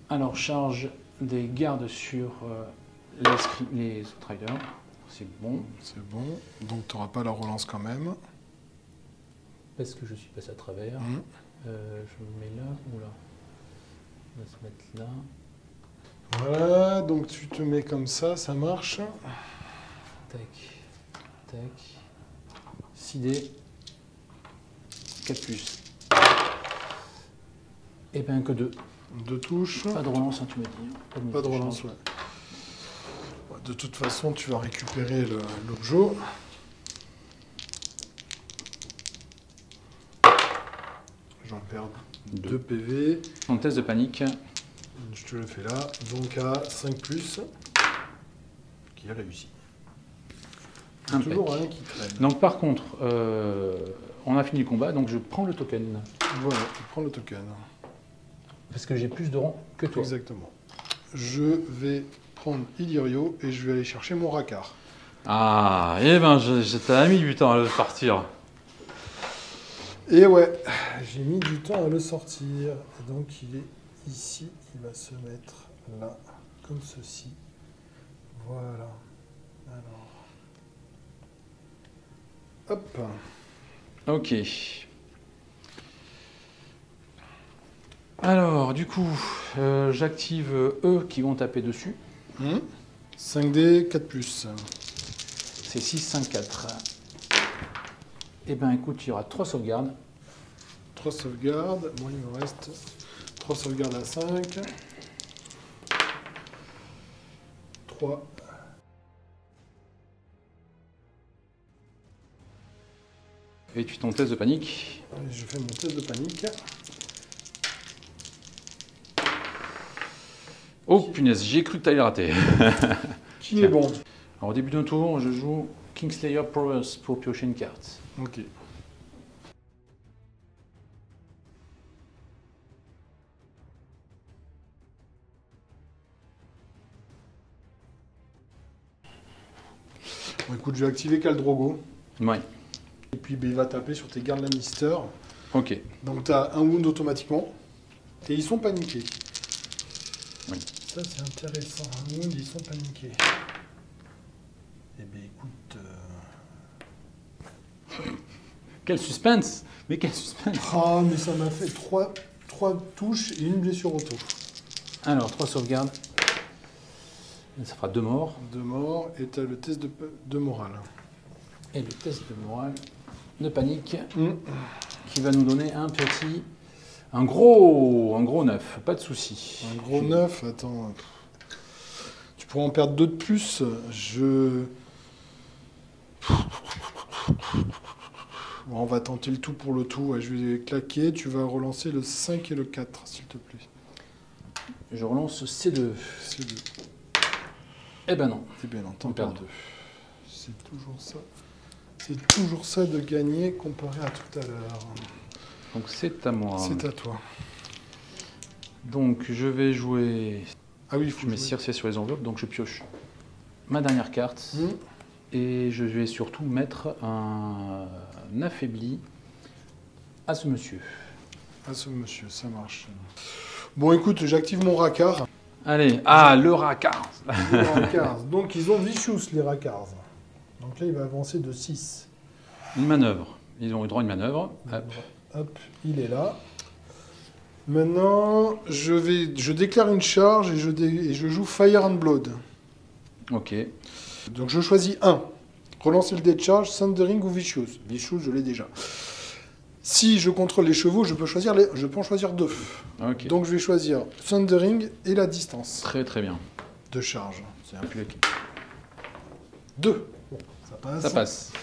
Alors, charge des gardes sur les Outriders. C'est bon. C'est bon. Donc, tu n'auras pas la relance quand même. Parce que je suis passé à travers. Je me mets là ou là. On va se mettre là. Voilà, donc tu te mets comme ça marche. Tac. Tac. 6D. 4+. Et bien que 2. 2 touches. Pas de relance, hein, tu m'as dit. Pas de relance, ouais. De toute façon, tu vas récupérer l'objet. J'en perds 2 PV. En test de panique. Je te le fais là. Donc à 5+, qui a réussi. Toujours rien qui traîne. Donc par contre, on a fini le combat, donc je prends le token. Voilà, tu prends le token. Parce que j'ai plus de rang que toi. Exactement. Je vais prendre Illyrio et je vais aller chercher mon Rakkar. Ah, eh ben, t'as mis du temps à le partir. Et ouais, j'ai mis du temps à le sortir. Et donc il est ici, il va se mettre là, comme ceci. Voilà. Alors. Hop. Ok. Alors, du coup, j'active eux qui vont taper dessus. 5D, 4+. C'est 6, 5, 4. Eh ben écoute, il y aura 3 sauvegardes. 3 sauvegardes. Moi, il me reste 3 sauvegardes à 5. 3. Et tu ton test de panique. Allez, je fais mon test de panique. Oh punaise, j'ai cru que tu allais rater. Qui est bon? Alors au début d'un tour, je joue Kingslayer Prowess pour piocher une carte. Ok. Bon, écoute, je vais activer Khal Drogo. Ouais. Et puis il va taper sur tes gardes Lannister. Ok. Donc tu as un wound automatiquement. Et ils sont paniqués. Oui. Ça c'est intéressant. Un wound, ils sont paniqués. Eh bien écoute... Quel suspense! Mais quel suspense! Ah mais ça m'a fait 3 touches et une blessure auto. Alors, 3 sauvegardes. Ça fera 2 morts. 2 morts et tu as le test de morale. Et le test de morale de panique qui va nous donner un gros 9, pas de souci. Un gros 9, attends. Tu pourrais en perdre 2 de plus. Bon, on va tenter le tout pour le tout. Je vais claquer. Tu vas relancer le 5 et le 4, s'il te plaît. Je relance C2. C2. Eh ben non. Eh bien non, On t'en perd perds 2. C'est toujours ça. C'est toujours ça de gagner comparé à tout à l'heure. Donc c'est à moi. C'est à toi. Donc je vais jouer... Ah oui, il faut Je mets Circe sur les enveloppes, donc je pioche ma dernière carte. Et je vais surtout mettre un affaibli à ce monsieur. à ce monsieur, ça marche. Bon, écoute, j'active mon racard. Allez, le racard. Le racard. Donc, ils ont Vicious, les racards. Donc là, il va avancer de 6. Une manœuvre. Ils ont eu droit à une manœuvre. Hop. Hop, il est là. Maintenant, je déclare une charge et je joue Fire and Blood. Ok. Donc je choisis 1. Relancer le dé de charge, Thundering ou Vicious. Vicious, je l'ai déjà. Si je contrôle les chevaux, je peux en choisir 2. Ok. Donc je vais choisir Thundering et la distance Très très bien. de charge. C'est un plus 2. Bon, ça passe. Ça passe.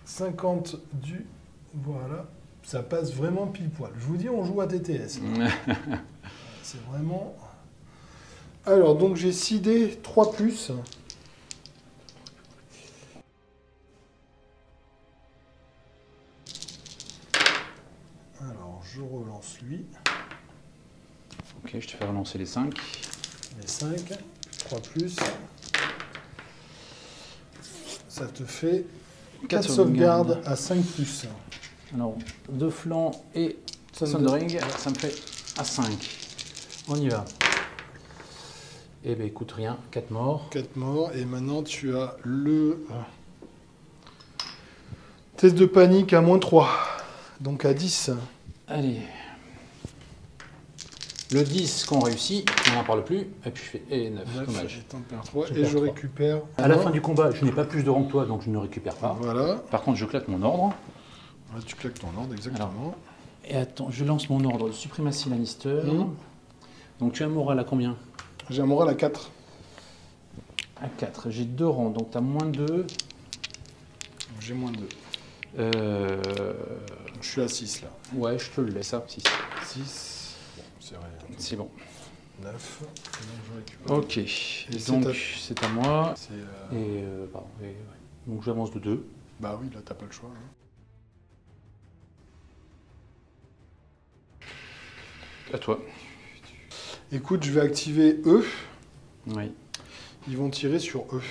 50 du... Voilà. Ça passe vraiment pile poil. Je vous dis, on joue à TTS. là. C'est vraiment... Alors, donc j'ai 6 dés, 3 plus. Alors, je relance lui. Ok, je te fais relancer les 5. Les 5, 3 plus. Ça te fait 4 sauvegardes à 5 plus. Alors, 2 flancs et Thundering, ça me fait à 5. On y va. Eh bien, écoute, rien. 4 morts. 4 morts. Et maintenant, tu as le test de panique à moins 3. Donc à 10. Allez. Le 10 qu'on réussit, on n'en parle plus. Et puis je fais et 9. Dommage. Et t'en perds 3. Je Et perds je 3. récupère... À la fin du combat, je n'ai pas plus de rang que toi, donc je ne récupère pas. Voilà. Par contre, je claque mon ordre. Là, tu claques ton ordre, exactement. Et attends, je lance mon ordre de suprématie Lannister. Donc tu as un moral à combien? J'ai un moral à 4. À 4. J'ai 2 rangs, donc tu as moins 2. J'ai moins 2. Je suis à 6 là. Ouais, je te le laisse à 6. 6. Bon, c'est rien. C'est bon. 9. Je récupère. Ok. Et Donc c'est à moi. C'est, Et, pardon, ouais. Donc j'avance de 2. Bah oui, là t'as pas le choix. Hein. À toi. Écoute, je vais activer eux. Oui. Ils vont tirer sur eux.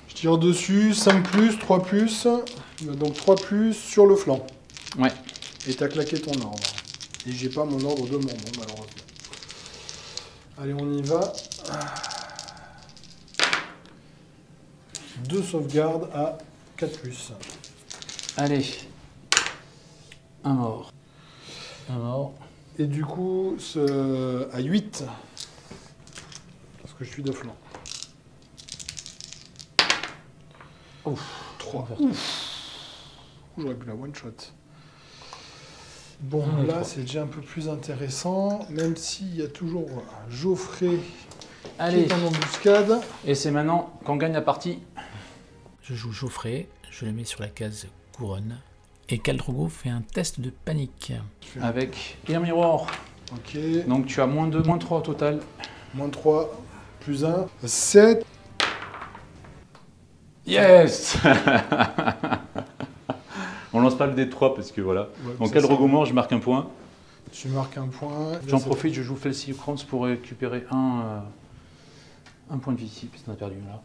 Je tire dessus, 5 plus, 3 plus. Donc 3 plus sur le flanc. Ouais. Et t'as claqué ton ordre. Et j'ai pas mon ordre de Mormon, malheureusement. Allez, on y va. 2 sauvegardes à 4 plus. Allez. Un mort. Un mort. Et du coup, à 8. Parce que je suis de flanc. Ouf. 3. Ouf. J'aurais pu la one shot. Bon, Un et là, trois. c'est déjà un peu plus intéressant, même s'il y a toujours Geoffrey qui Allez, est en embuscade. et c'est maintenant qu'on gagne la partie. Je joue Geoffrey, je le mets sur la case couronne. Et Khal Drogo fait un test de panique. Avec Air Mirror. Ok, Donc tu as -2, -3 au total. moins 3, plus 1, 7. Yes. On lance pas le D3 parce que voilà. Ouais, Donc ça, Khal c'est- Drogo mort, je marque un point. Tu marques un point. J'en profite, je joue Felsikrans pour récupérer un point de vie ici, puisqu'on a perdu là.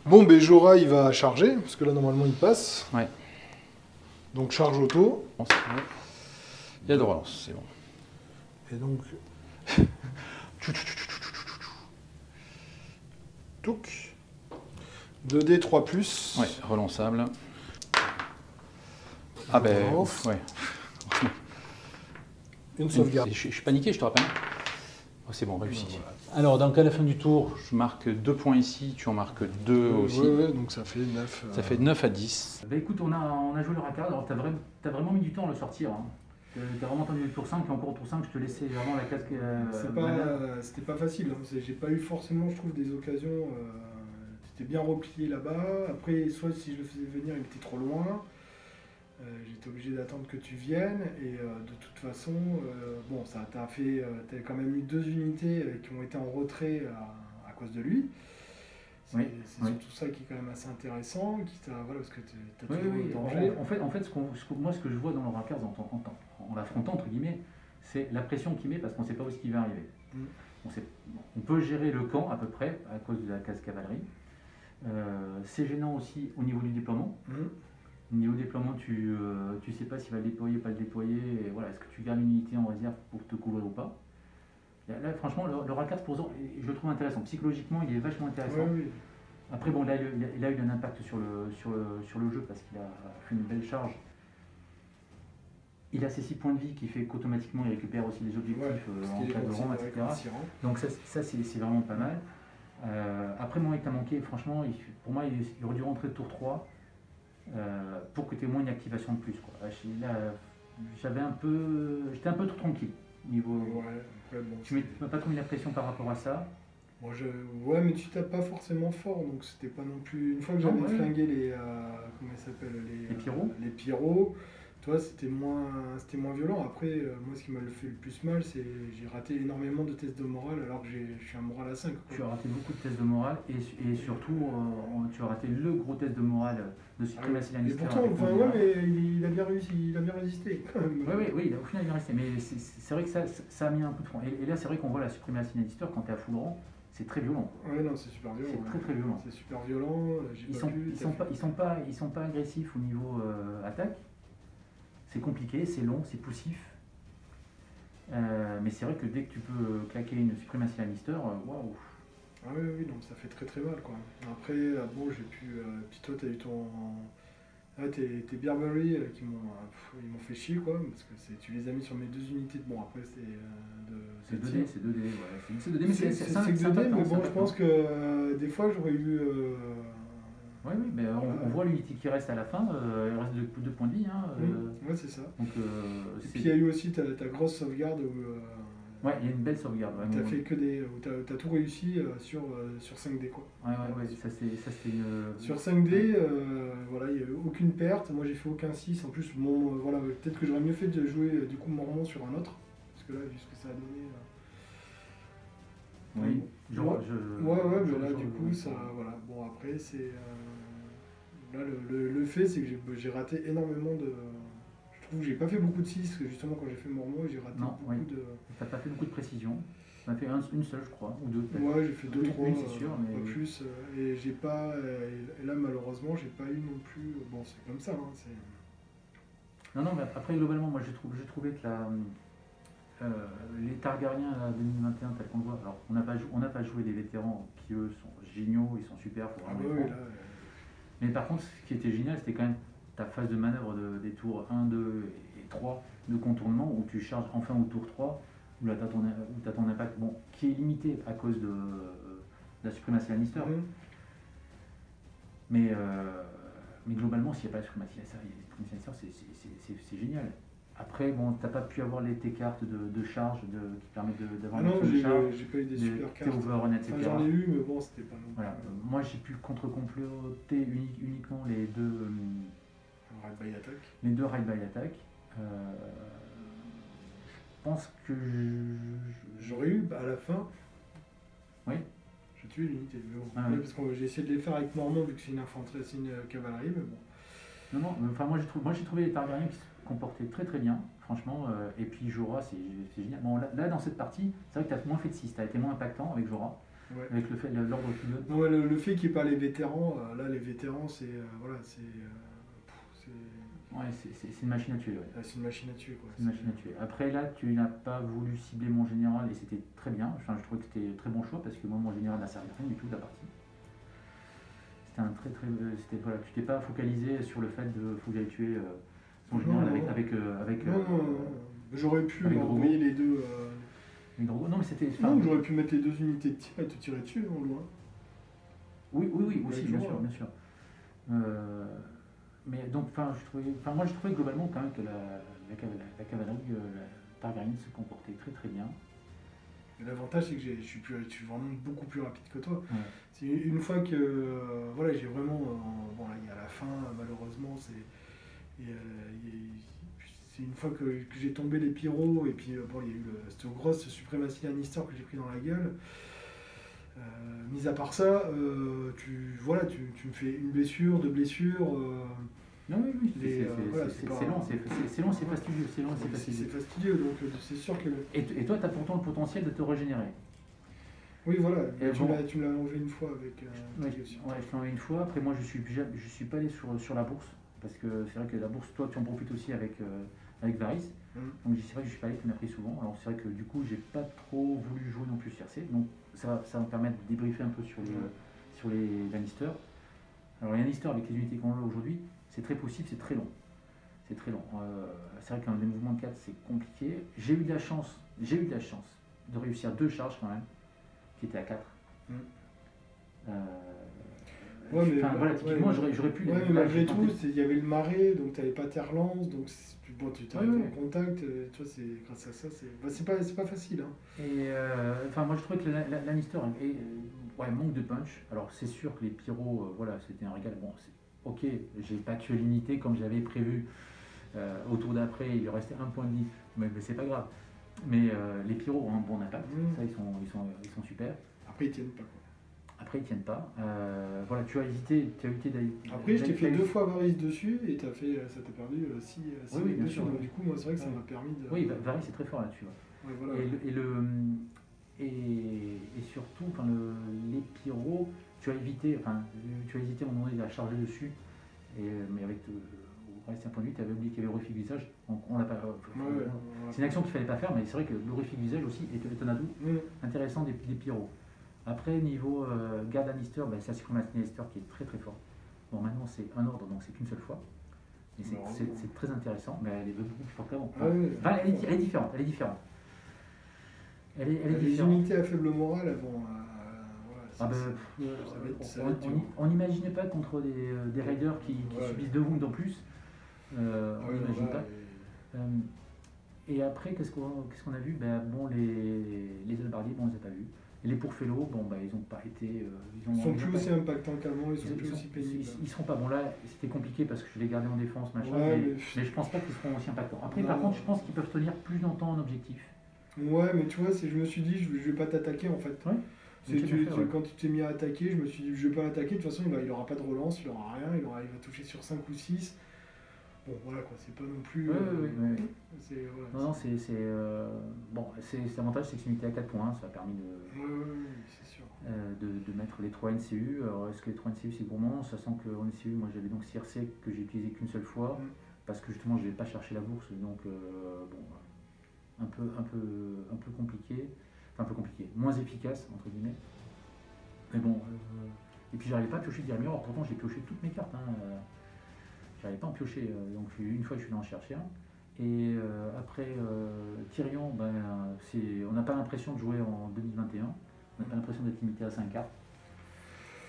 Bon, ben Jorah, il va charger, parce que là, normalement, il passe. Ouais. Donc, charge auto. Bon, c'est bon. Il y a de relance, c'est bon. Et donc... Touc. 2D, 3+. Ouais, relançable. Ah ben, Relance. ouais. Une sauvegarde. Je suis paniqué, je te rappelle. Oh, c'est bon, réussi. Voilà. Alors, donc à la fin du tour, je marque 2 points ici, tu en marques 2 aussi. Ouais, donc ça fait 9. Ça fait 9 à 10. Bah écoute, on a joué le Rakard, alors t'as vraiment mis du temps à le sortir. Hein. T'as vraiment attendu le tour 5, et encore au tour 5, je te laissais vraiment la casque. C'était pas facile, hein. J'ai pas eu forcément, je trouve, des occasions. J'étais bien replié là-bas. Après, soit si je le faisais venir, il était trop loin. J'étais obligé d'attendre que tu viennes. Et de toute façon, bon, ça t'as fait. T'as quand même eu 2 unités qui ont été en retrait à cause de lui. C'est Oui, oui. surtout ça qui est quand même assez intéressant, voilà, parce que t'as Oui, toujours oui, le danger. en fait moi, ce que je vois dans le Rakard en l'affrontant, entre guillemets, c'est la pression qu'il met parce qu'on ne sait pas où ce qui va arriver. Mm. On peut gérer le camp à peu près à cause de la case cavalerie. C'est gênant aussi au niveau du déploiement. Mm. Au niveau du déploiement, tu sais pas s'il va le déployer, pas le déployer. Et voilà, est-ce que tu gardes une unité en réserve pour te couvrir ou pas? Là, franchement, le Rakard, je le trouve intéressant. Psychologiquement, il est vachement intéressant. Ouais, oui. Après, bon, là, il a eu un impact sur le jeu parce qu'il a fait une belle charge. Il a ses 6 points de vie qui fait qu'automatiquement il récupère aussi les objectifs Ouais, parce en qu'il est cas de rang, considéré etc. comme tyran. Donc ça c'est vraiment pas mal. Après, moi, il t'a manqué, franchement, pour moi, il aurait dû rentrer tour 3 pour que tu aies moins une activation de plus. Quoi. Là, j'étais un peu trop tranquille. Niveau, Ouais, après, bon, tu m'as pas trop mis la pression par rapport à ça. Moi, ouais, mais tu tapes pas forcément fort, donc c'était pas non plus. Une fois que Non, j'avais ouais. flingué les. Comment ils s'appellent Les pyros. Les pyros, toi, c'était moins violent. Après, moi, ce qui m'a fait le plus mal, c'est j'ai raté énormément de tests de morale alors que je suis un moral à 5. Tu as raté beaucoup de tests de morale et surtout tu as raté le gros test de morale de suprématie Et Lannister. pourtant, avec enfin, Mandela. ouais, mais il a bien réussi, il a bien résisté. quand même. Oui, au final il est resté. Mais c'est vrai que ça a mis un coup de fond. Et là, c'est vrai qu'on voit la suprématie Lannister quand tu es à full rang, c'est très violent. Ouais, non, c'est super violent. C'est très violent. C'est super violent. J'ai pas pu. Ils sont pas agressifs au niveau attaque. C'est compliqué, c'est long, c'est poussif. Mais c'est vrai que dès que tu peux claquer une suprématie Lannister, waouh. Ah oui, donc ça fait très très mal quoi. Après, bon, j'ai pu. Puis toi, t'as eu ton. Ah, tes Bearberry qui ils m'ont fait chier quoi, parce que tu les as mis sur mes 2 unités. Bon, après, C'est 2D, c'est 2D, ouais. C'est 2D, mais C'est c'est que 2D, mais bon, je pense que des fois, j'aurais eu. Oui, mais on voit l'unité qui reste à la fin, il reste 2 points de vie. Hein, Ouais, c'est ça. donc, Et puis il y a eu aussi ta grosse sauvegarde où ouais, il y a une belle sauvegarde. Ouais, t'as fait que des. Où t'as tout réussi sur 5D quoi. ouais, ça c'était une. Sur 5D, voilà, il n'y a eu aucune perte. Moi j'ai fait aucun 6. En plus, bon, voilà, peut-être que j'aurais mieux fait de jouer du coup Mormon sur un autre. Parce que là, vu ce que ça a donné. Oui, Ouais, mais là du coup, ça. Voilà. Bon, après, c'est. Là, le fait, c'est que j'ai raté énormément de. Je trouve que j'ai pas fait beaucoup de 6, parce que justement, quand j'ai fait Mormon, j'ai raté beaucoup de. T'as pas fait beaucoup de précision. T'en as fait une seule, je crois, ou 2. Ouais, j'ai fait 2, 3, c'est sûr, mais. pas plus. Et j'ai pas. Et là, malheureusement, j'ai pas eu non plus. Bon, c'est comme ça, hein, c'est. Non, mais après, globalement, moi, j'ai trouvé que les Targaryens 2021, tel qu'on le voit, alors on n'a pas joué des vétérans qui, eux, sont géniaux, ils sont super, faut Ah vraiment bah les oui, prendre. là. Mais par contre, ce qui était génial, c'était quand même ta phase de manœuvre des tours 1, 2 et 3 de contournement, où tu charges enfin au tour 3, où là tu as ton impact, bon, qui est limité à cause de la suprématie Lannister. Mhm. Mais mais globalement, s'il n'y a pas l'esprit Lannister, c'est génial. Après, bon, t'as pas pu avoir tes cartes de charge qui permettent d'avoir Ah non, une charge, j'ai pas eu des super cartes. overrun, etc. Enfin, j'en ai eu, mais bon, c'était pas non plus. Voilà. Moi, j'ai pu contre-comploter uniquement les deux Ride by Attack. les deux Ride by Attack. Je pense que J'aurais eu à la fin. Oui. J'ai tué l'unité. Mais bon. Ah, Ouais, oui. parce que j'ai essayé de les faire avec Mormont vu que c'est une infanterie, c'est une cavalerie, mais bon. Non, enfin moi j'ai trouvé les Targaryens qui se comportaient très très bien, franchement, et puis Jorah c'est génial. Bon là dans cette partie, c'est vrai que tu as moins fait de 6, tu as été moins impactant avec Jorah, Ouais. avec le fait de l'ordre pilote. Non, ouais, le fait qu'il n'y ait pas les vétérans, là les vétérans c'est. Voilà, c'est. Ouais, c'est une machine à tuer, ouais. C'est une machine à tuer quoi. C'est une machine à tuer. Après là tu n'as pas voulu cibler mon général et c'était très bien, enfin, je trouvais que c'était un très bon choix parce que moi mon général n'a servi à rien du tout de la partie. C'était un très très. Voilà, tu t'es pas focalisé sur le fait de faut que j'aille tuer son général avec. Non. J'aurais pu avec envoyer les deux. avec Drogo. Non mais c'était. Non, j'aurais pu mettre les deux unités de tir et te tirer dessus en loin. Oui, aussi, Avec bien Jorah. sûr, bien sûr. Mais donc, moi je trouvais globalement quand même que la cavalerie Targaryen se comportait très très bien. Mais l'avantage c'est que je suis vraiment beaucoup plus rapide que toi. Ouais. C'est une fois que voilà, j'ai vraiment bon là il y a la fin malheureusement c'est une fois que j'ai tombé les pyros et puis bon il y a eu cette grosse suprématie Lannister que j'ai pris dans la gueule. Mis à part ça, tu me fais une blessure, deux blessures. Non, oui, voilà, c'est pas- long, c'est long, c'est fastidieux, c'est long, c'est C'est fastidieux. fastidieux donc c'est sûr que. Et toi, tu as pourtant le potentiel de te régénérer. Oui voilà, Et tu bon. me l'as enlevé une fois avec. Ouais, je t'en ai une fois. Après, moi, je suis pas allé sur la bourse parce que c'est vrai que la bourse, toi, tu en profites aussi avec Varys. Donc c'est vrai que je suis pas allé, tu m'as pris souvent. Alors c'est vrai que du coup, j'ai pas trop voulu jouer non plus CRC. Donc ça va me permettre de débriefer un peu sur les Lannister. Alors les Lannister avec les unités qu'on a aujourd'hui, c'est très possible, c'est très long. C'est très long. C'est vrai qu'un des mouvements de 4, c'est compliqué. J'ai eu de la chance de réussir 2 charges quand même, qui étaient à 4. Ouais, mais voilà, typiquement, ouais, j'aurais pu. Ouais, mais là, malgré j'ai tout, tenté. il y avait le marais, donc tu n'avais pas terre-lance, donc bon, tu t'arrives Ouais. en contact, tu vois, grâce à ça, c'est pas facile. Hein. Et moi je trouvais que Lannister manque de punch. Alors c'est sûr que les pyros, voilà, c'était un régal. Bon, ok, j'ai pas tué l'unité comme j'avais prévu. Au tour d'après, il lui restait un point de vie, mais c'est pas grave. Mais les pyros ont un bon impact, ça ils sont super. Après, ils tiennent pas. Quoi. Après ils tiennent pas. Voilà, tu as hésité d'aller. Après, je t'ai fait 2 fois Varys dessus et ça t'a perdu 6 Oui, bien dessus. sûr. Donc du coup, moi, c'est vrai que ça m'a permis de. Oui, Varys c'est très fort là-dessus. Ouais. Ouais, voilà. Et surtout, les pyros, tu as hésité à un moment donné à charger dessus, mais avec au reste un point de vue, tu avais oublié qu'il y avait l'horrifique visage. Donc on l'a pas. C'est une action qu'il fallait pas faire, mais c'est vrai que l'horrifique visage aussi est un atout intéressant des pyros. Après, niveau garde Lannister, c'est la suprématie Lannister qui est très très fort. Bon, maintenant c'est un ordre, donc c'est qu'une seule fois. Et c'est très intéressant, mais elle est beaucoup plus forte qu'avant. Elle est différente. Les unités à faible morale, elles vont. On n'imagine pas contre des raiders qui subissent 2 wounds en plus. On n'imagine pas. Et après, qu'est-ce qu'on a vu? Les halbardiers, on les a pas vus. Et les pourfellots, ils n'ont pas été. Ils sont plus aussi impactants qu'avant, ils sont plus aussi pénibles. Ils seront pas bons. Là, c'était compliqué parce que je les gardais en défense, machin. Mais je pense pas qu'ils seront aussi impactants. Après, par contre, je pense qu'ils peuvent tenir plus longtemps en objectif. Ouais, mais tu vois, je me suis dit, je vais pas t'attaquer en fait. Ouais. Quand tu t'es mis à attaquer, je me suis dit, je vais pas l'attaquer, de toute façon, il aura pas de relance, il aura rien, il va toucher sur 5 ou 6. Bon, voilà quoi, c'est pas non plus. Ouais. Voilà, non, c'est l'avantage, c'est que c'est une unité à 4 points, ça a permis c'est sûr. de mettre les 3 NCU. Alors, est-ce que les 3 NCU c'est gourmand, sachant qu'en NCU, moi j'avais donc CRC que j'ai utilisé qu'une seule fois, parce que justement, je n'avais pas cherché la bourse, donc un peu compliqué. Enfin, un peu compliqué, moins efficace, entre guillemets. Mais bon, et puis j'arrivais pas à piocher de Dirmir, pourtant j'ai pioché toutes mes cartes. J'arrivais pas à en piocher, donc une fois je suis allé en chercher un. Et après Tyrion, on n'a pas l'impression de jouer en 2021, on n'a pas l'impression d'être limité à 5 cartes.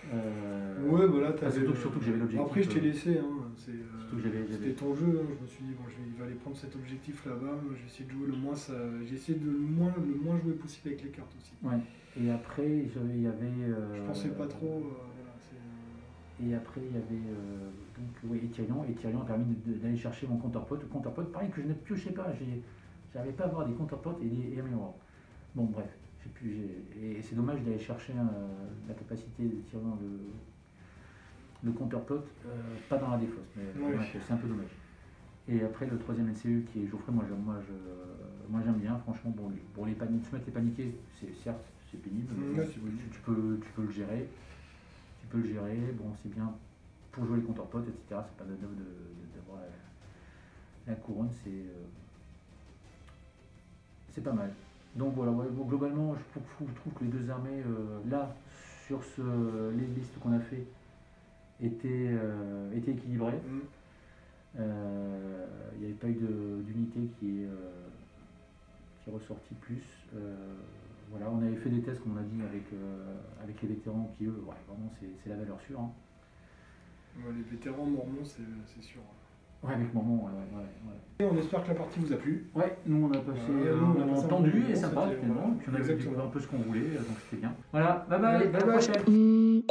Ouais, voilà, surtout que j'avais l'objectif. Après, je t'ai laissé, hein. Surtout que C'était ton jeu, hein. Je me suis dit, bon, il va aller prendre cet objectif là-bas. Je vais essayer de jouer le moins, j'ai essayé de le moins jouer possible avec les cartes aussi. Ouais. Et après, il y avait. Je pensais pas trop. Et après, il y avait Ethereum. Ethereum a permis d'aller chercher mon counterpot. Le counterpot, pareil, que je ne piochais pas. J'arrivais pas à avoir des counterpots et des améliorants. Bon, bref. Et c'est dommage d'aller chercher la capacité de tirer le counterpot, pas dans la défausse. Mais bref, c'est un peu dommage. Et après, le troisième NCU qui est Geoffrey, moi j'aime bien. Franchement, bon, pour se mettre les paniquer, certes, c'est pénible. Tu peux le gérer. Bon, c'est bien pour jouer les counterpots, etc. C'est pas d'avoir la couronne, c'est pas mal. Donc voilà, bon, globalement, je trouve que les deux armées, là, sur les listes qu'on a fait, étaient équilibrées. Il n'y avait pas eu d'unité qui est ressortie plus. Voilà, on avait fait des tests, comme on a dit, avec les vétérans qui, eux, vraiment, c'est la valeur sûre. Hein. Ouais, les vétérans mormons, c'est sûr. Ouais, avec Mormon, ouais. Et on espère que la partie vous a plu. Ouais, nous on a passé un moment tendu et sympa finalement. Puis on a découvert un peu ce qu'on voulait, donc c'était bien. Voilà, bye bye, à la prochaine.